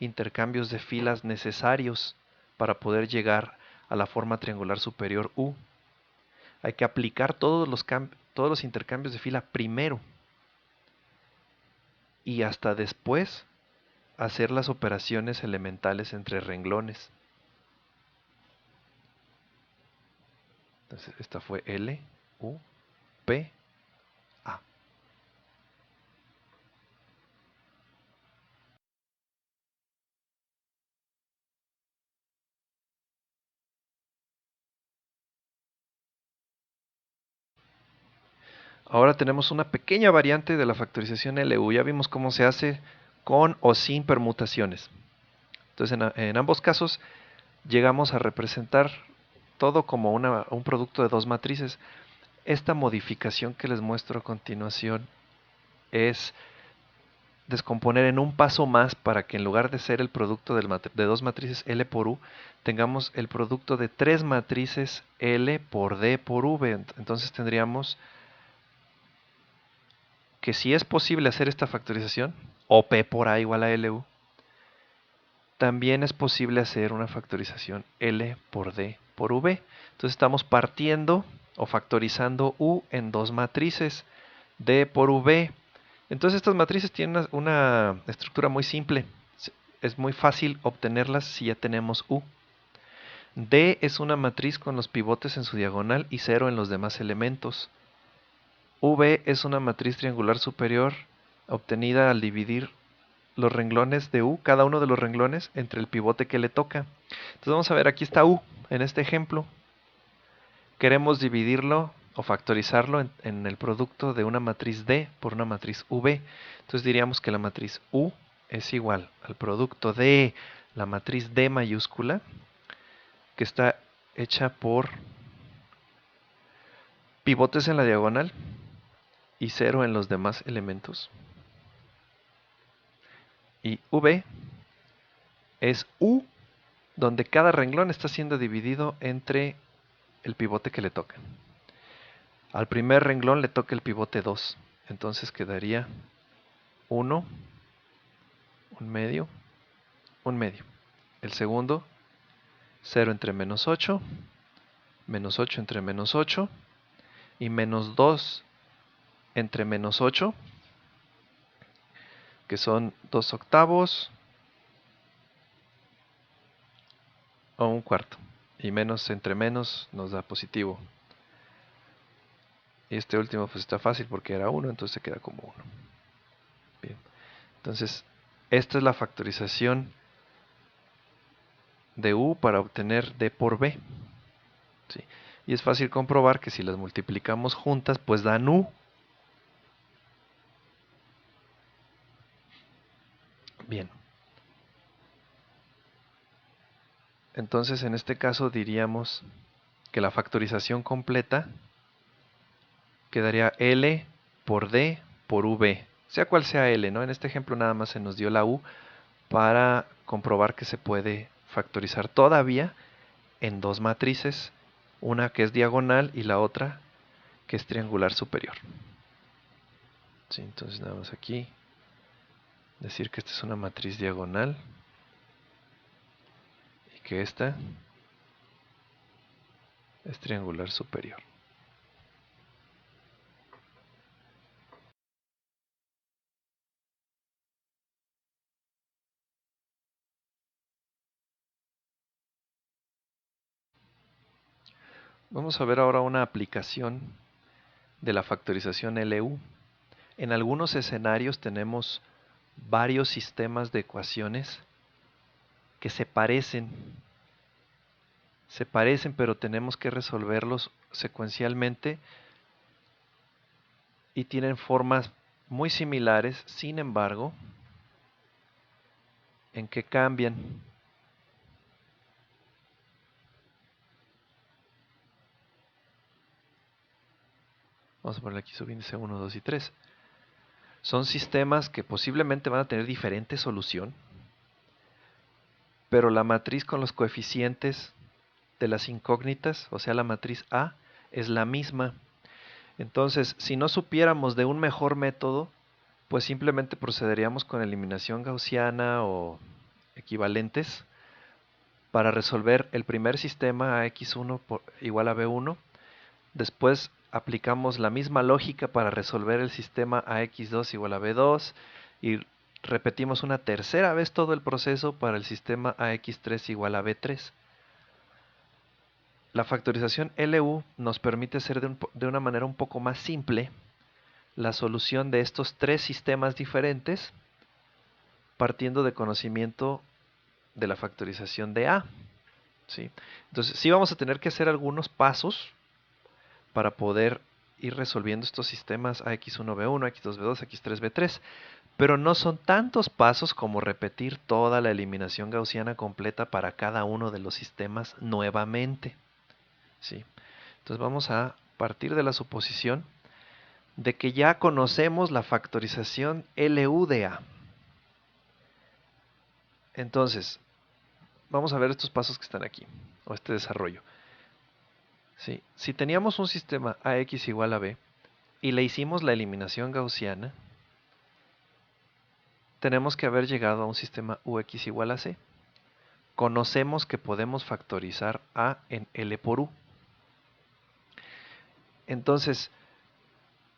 intercambios de filas necesarios para poder llegar a la forma triangular superior U. Hay que aplicar todos los intercambios de fila primero y hasta después hacer las operaciones elementales entre renglones. Entonces, esta fue L, U, P, A. Ahora tenemos una pequeña variante de la factorización LU. Ya vimos cómo se hace con o sin permutaciones. Entonces, en ambos casos llegamos a representar todo como un producto de dos matrices. Esta modificación que les muestro a continuación es descomponer en un paso más para que en lugar de ser el producto de dos matrices L por U, tengamos el producto de tres matrices L por D por V. Entonces tendríamos que si es posible hacer esta factorización, o P por A igual a LU, también es posible hacer una factorización L por D por V. Entonces estamos partiendo o factorizando U en dos matrices, D por V. Entonces estas matrices tienen una estructura muy simple. Es muy fácil obtenerlas si ya tenemos U. D es una matriz con los pivotes en su diagonal y 0 en los demás elementos. V es una matriz triangular superior obtenida al dividir los renglones de U, cada uno de los renglones, entre el pivote que le toca. Entonces vamos a ver, aquí está U en este ejemplo. Queremos dividirlo o factorizarlo en el producto de una matriz D por una matriz V. Entonces diríamos que la matriz U es igual al producto de la matriz D mayúscula, que está hecha por pivotes en la diagonal y 0 en los demás elementos. Y V es U, donde cada renglón está siendo dividido entre el pivote que le toca. Al primer renglón le toca el pivote 2, entonces quedaría 1, un medio, un medio. El segundo, 0 entre menos 8 entre menos 8 y menos 2 entre menos 8, que son 2 octavos o un cuarto. Y menos entre menos nos da positivo. Y este último pues está fácil porque era 1, entonces se queda como 1. Bien, entonces Esta es la factorización de u para obtener d por b. ¿Sí? Y es fácil comprobar que si las multiplicamos juntas, pues dan u. Bien. Entonces, en este caso diríamos que la factorización completa quedaría L por D por V, sea cual sea L, ¿no? En este ejemplo nada más se nos dio la U para comprobar que se puede factorizar todavía en dos matrices, una que es diagonal y la otra que es triangular superior. Sí, entonces nada más aquí decir que esta es una matriz diagonal y que esta es triangular superior. Vamos a ver ahora una aplicación de la factorización LU. En algunos escenarios tenemos varios sistemas de ecuaciones que se parecen, pero tenemos que resolverlos secuencialmente y tienen formas muy similares, sin embargo, en que cambian. Vamos a ponerle aquí subíndice 1, 2 y 3. Son sistemas que posiblemente van a tener diferente solución, pero la matriz con los coeficientes de las incógnitas, o sea la matriz A, es la misma. Entonces, si no supiéramos de un mejor método, pues simplemente procederíamos con eliminación gaussiana o equivalentes para resolver el primer sistema AX1 igual a B1. Después aplicamos la misma lógica para resolver el sistema AX2 igual a B2 y repetimos una tercera vez todo el proceso para el sistema AX3 igual a B3. La factorización LU nos permite hacer de una manera un poco más simple la solución de estos tres sistemas diferentes partiendo de conocimiento de la factorización de A. ¿Sí? Entonces, sí vamos a tener que hacer algunos pasos para poder ir resolviendo estos sistemas AX1B1, AX2B2, AX3B3, pero no son tantos pasos como repetir toda la eliminación gaussiana completa para cada uno de los sistemas nuevamente. ¿Sí? Entonces vamos a partir de la suposición de que ya conocemos la factorización LU de A. Entonces, vamos a ver estos pasos que están aquí, o este desarrollo. ¿Sí? Si teníamos un sistema AX igual a B y le hicimos la eliminación gaussiana, tenemos que haber llegado a un sistema UX igual a C. Conocemos que podemos factorizar A en L por U. Entonces,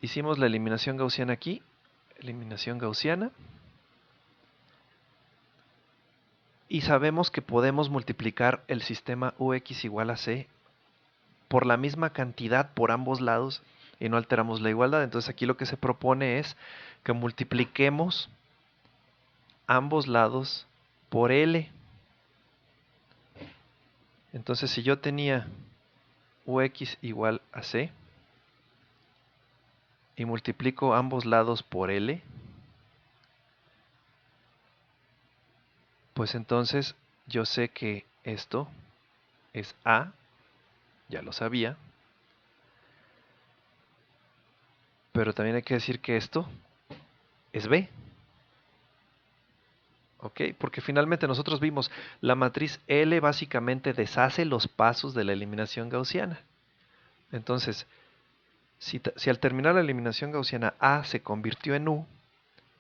hicimos la eliminación gaussiana aquí, eliminación gaussiana, y sabemos que podemos multiplicar el sistema UX igual a C por la misma cantidad por ambos lados y no alteramos la igualdad. Entonces aquí lo que se propone es que multipliquemos ambos lados por L. Entonces si yo tenía UX igual a C y multiplico ambos lados por L, pues entonces yo sé que esto es A, ya lo sabía, pero también hay que decir que esto es B. ¿Ok? Porque finalmente nosotros vimos la matriz L básicamente deshace los pasos de la eliminación gaussiana. Entonces, si al terminar la eliminación gaussiana A se convirtió en U,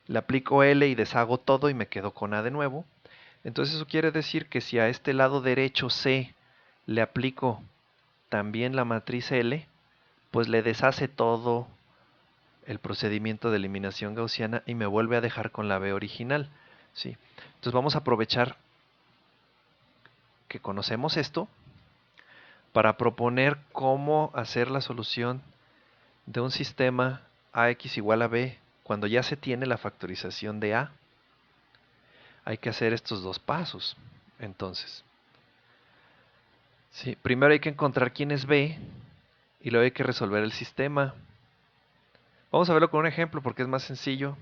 le aplico L y deshago todo y me quedo con A de nuevo. Entonces eso quiere decir que si a este lado derecho C le aplico también la matriz L, pues le deshace todo el procedimiento de eliminación gaussiana y me vuelve a dejar con la B original. ¿Sí? Entonces vamos a aprovechar que conocemos esto para proponer cómo hacer la solución de un sistema AX igual a B cuando ya se tiene la factorización de A. hay que hacer estos dos pasos. Entonces, sí, primero hay que encontrar quién es B y luego hay que resolver el sistema. Vamos a verlo con un ejemplo porque es más sencillo.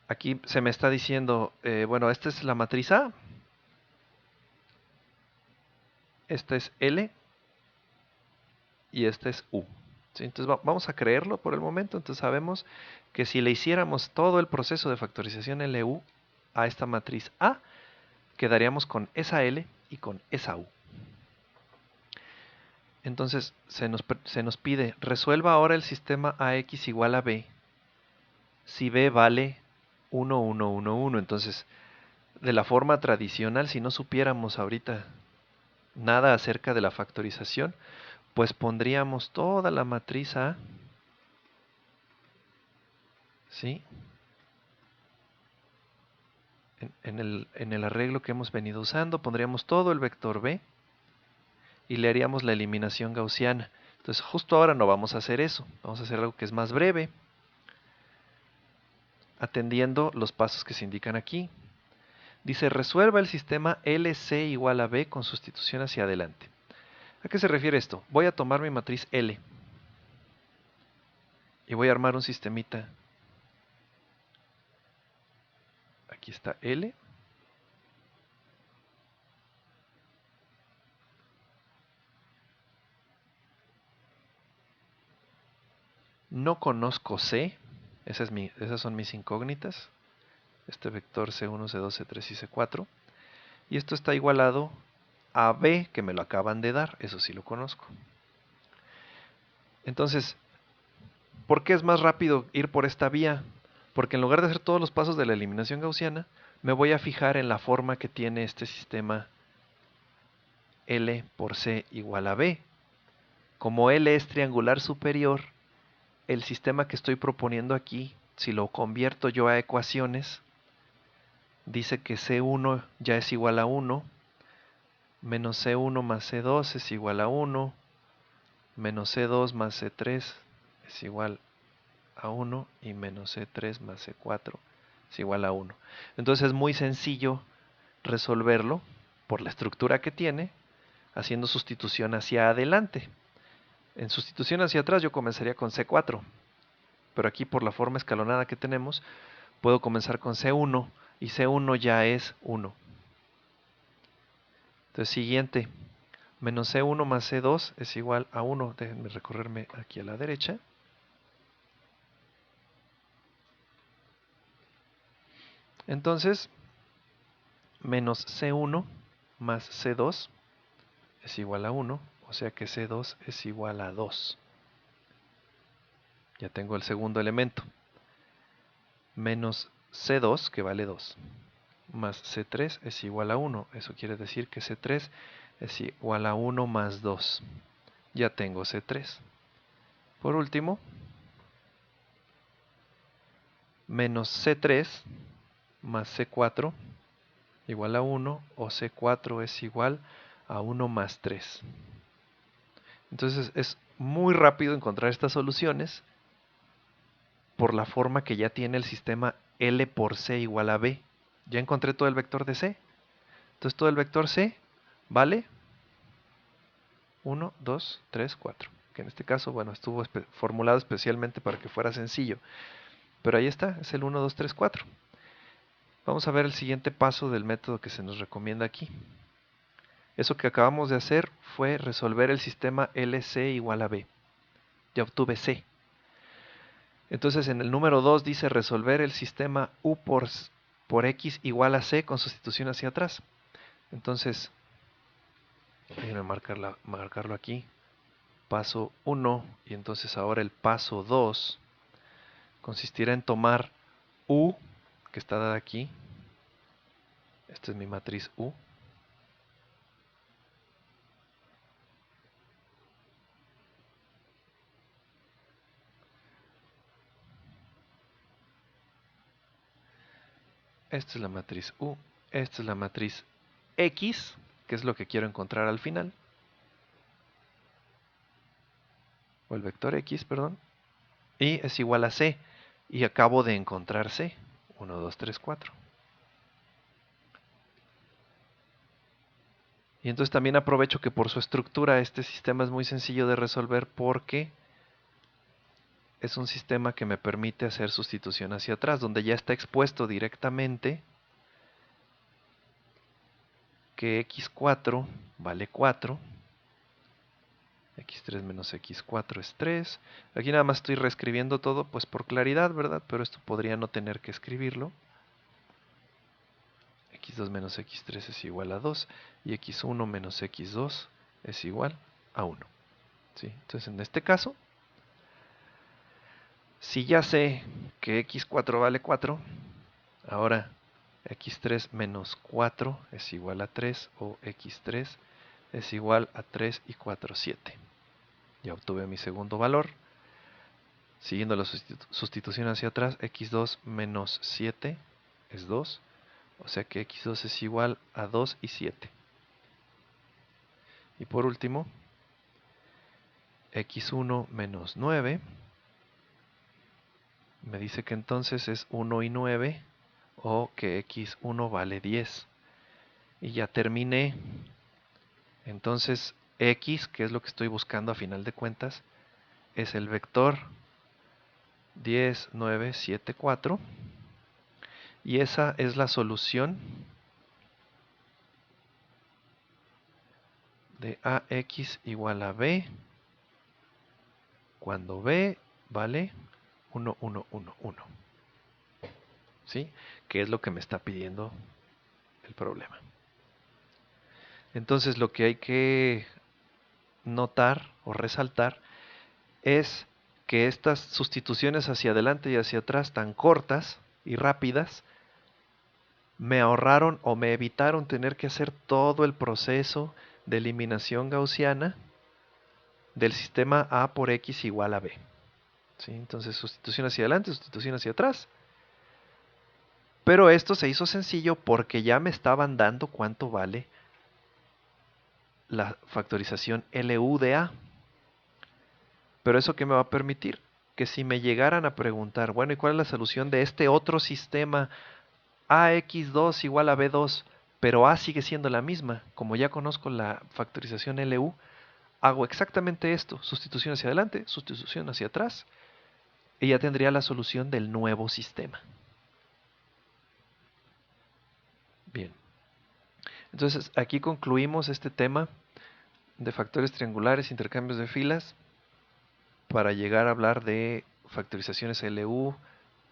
Aquí se me está diciendo, bueno, esta es la matriz A, esta es L y esta es U. ¿Sí? Entonces vamos a creerlo por el momento. Entonces sabemos que si le hiciéramos todo el proceso de factorización LU a esta matriz A, quedaríamos con esa L y con esa U. Entonces se nos pide, resuelva ahora el sistema AX igual a B si B vale 1, 1, 1, 1. Entonces, de la forma tradicional, si no supiéramos ahorita nada acerca de la factorización, pues pondríamos toda la matriz A, ¿sí? En el arreglo que hemos venido usando, pondríamos todo el vector B y le haríamos la eliminación gaussiana. Entonces, justo ahora no vamos a hacer eso, vamos a hacer algo que es más breve, atendiendo los pasos que se indican aquí. Dice, resuelva el sistema LC igual a B con sustitución hacia adelante. ¿A qué se refiere esto? Voy a tomar mi matriz L y voy a armar un sistemita. Aquí está L. No conozco C. Esas son mis incógnitas. Este vector C1, C2, C3 y C4. Y esto está igualado a B, que me lo acaban de dar. Eso sí lo conozco. Entonces, ¿por qué es más rápido ir por esta vía? Porque en lugar de hacer todos los pasos de la eliminación gaussiana, me voy a fijar en la forma que tiene este sistema L por C igual a B. Como L es triangular superior, el sistema que estoy proponiendo aquí, si lo convierto yo a ecuaciones, dice que C1 ya es igual a 1, menos C1 más C2 es igual a 1, menos C2 más C3 es igual a 1 y menos C3 más C4 es igual a 1. Entonces es muy sencillo resolverlo por la estructura que tiene, haciendo sustitución hacia adelante. En sustitución hacia atrás yo comenzaría con C4, pero aquí por la forma escalonada que tenemos, puedo comenzar con C1 y C1 ya es 1. Entonces siguiente, menos C1 más C2 es igual a 1. Déjenme recorrerme aquí a la derecha. Entonces, menos C1 más C2 es igual a 1, o sea que C2 es igual a 2. Ya tengo el segundo elemento. Menos C2, que vale 2, más C3 es igual a 1. Eso quiere decir que C3 es igual a 1 más 2. Ya tengo C3. Por último, menos C3 más C4 igual a 1, o C4 es igual a 1 más 3. Entonces es muy rápido encontrar estas soluciones por la forma que ya tiene el sistema L por C igual a B. Ya encontré todo el vector de C. Entonces todo el vector C vale 1, 2, 3, 4. Que en este caso, bueno, estuvo formulado especialmente para que fuera sencillo. Pero ahí está, es el 1, 2, 3, 4. Vamos a ver el siguiente paso del método que se nos recomienda aquí. Eso que acabamos de hacer fue resolver el sistema LC igual a B. Ya obtuve C. Entonces en el número 2 dice resolver el sistema U por X igual a C con sustitución hacia atrás. Entonces, déjenme marcarlo aquí. Paso 1 y entonces ahora el paso 2 consistirá en tomar U, que está dada aquí. Esta es mi matriz U. Esta es la matriz U. Esta es la matriz X, que es lo que quiero encontrar al final. O el vector X, perdón. Y es igual a C. Y acabo de encontrar C. 1, 2, 3, 4. Y entonces también aprovecho que por su estructura este sistema es muy sencillo de resolver porque es un sistema que me permite hacer sustitución hacia atrás, donde ya está expuesto directamente que x4 vale 4, x3 menos x4 es 3. Aquí nada más estoy reescribiendo todo, pues por claridad, ¿verdad? Pero esto podría no tener que escribirlo. x2 menos x3 es igual a 2 y x1 menos x2 es igual a 1. ¿Sí? Entonces en este caso, si ya sé que x4 vale 4, ahora x3 menos 4 es igual a 3 o x3 es igual a 3 y 4, 7. Ya obtuve mi segundo valor. Siguiendo la sustitución hacia atrás, x2 menos 7 es 2. O sea que x2 es igual a 2 y 7. Y por último, x1 menos 9 me dice que entonces es 1 y 9 o que x1 vale 10. Y ya terminé. Entonces x, que es lo que estoy buscando a final de cuentas, es el vector 10, 9, 7, 4. Y esa es la solución de ax igual a b cuando b vale 1, 1, 1, 1. ¿Sí? Que es lo que me está pidiendo el problema. Entonces lo que hay que notar o resaltar es que estas sustituciones hacia adelante y hacia atrás tan cortas y rápidas me ahorraron o me evitaron tener que hacer todo el proceso de eliminación gaussiana del sistema A por X igual a B. ¿Sí? Entonces sustitución hacia adelante, sustitución hacia atrás. Pero esto se hizo sencillo porque ya me estaban dando cuánto vale la factorización LU de A. Pero eso que me va a permitir que si me llegaran a preguntar, bueno, ¿y cuál es la solución de este otro sistema AX2 igual a B2, pero A sigue siendo la misma? Como ya conozco la factorización LU, hago exactamente esto, sustitución hacia adelante, sustitución hacia atrás, y ya tendría la solución del nuevo sistema. Bien, entonces aquí concluimos este tema de factores triangulares, intercambios de filas, para llegar a hablar de factorizaciones LU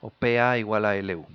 o PA igual a LU.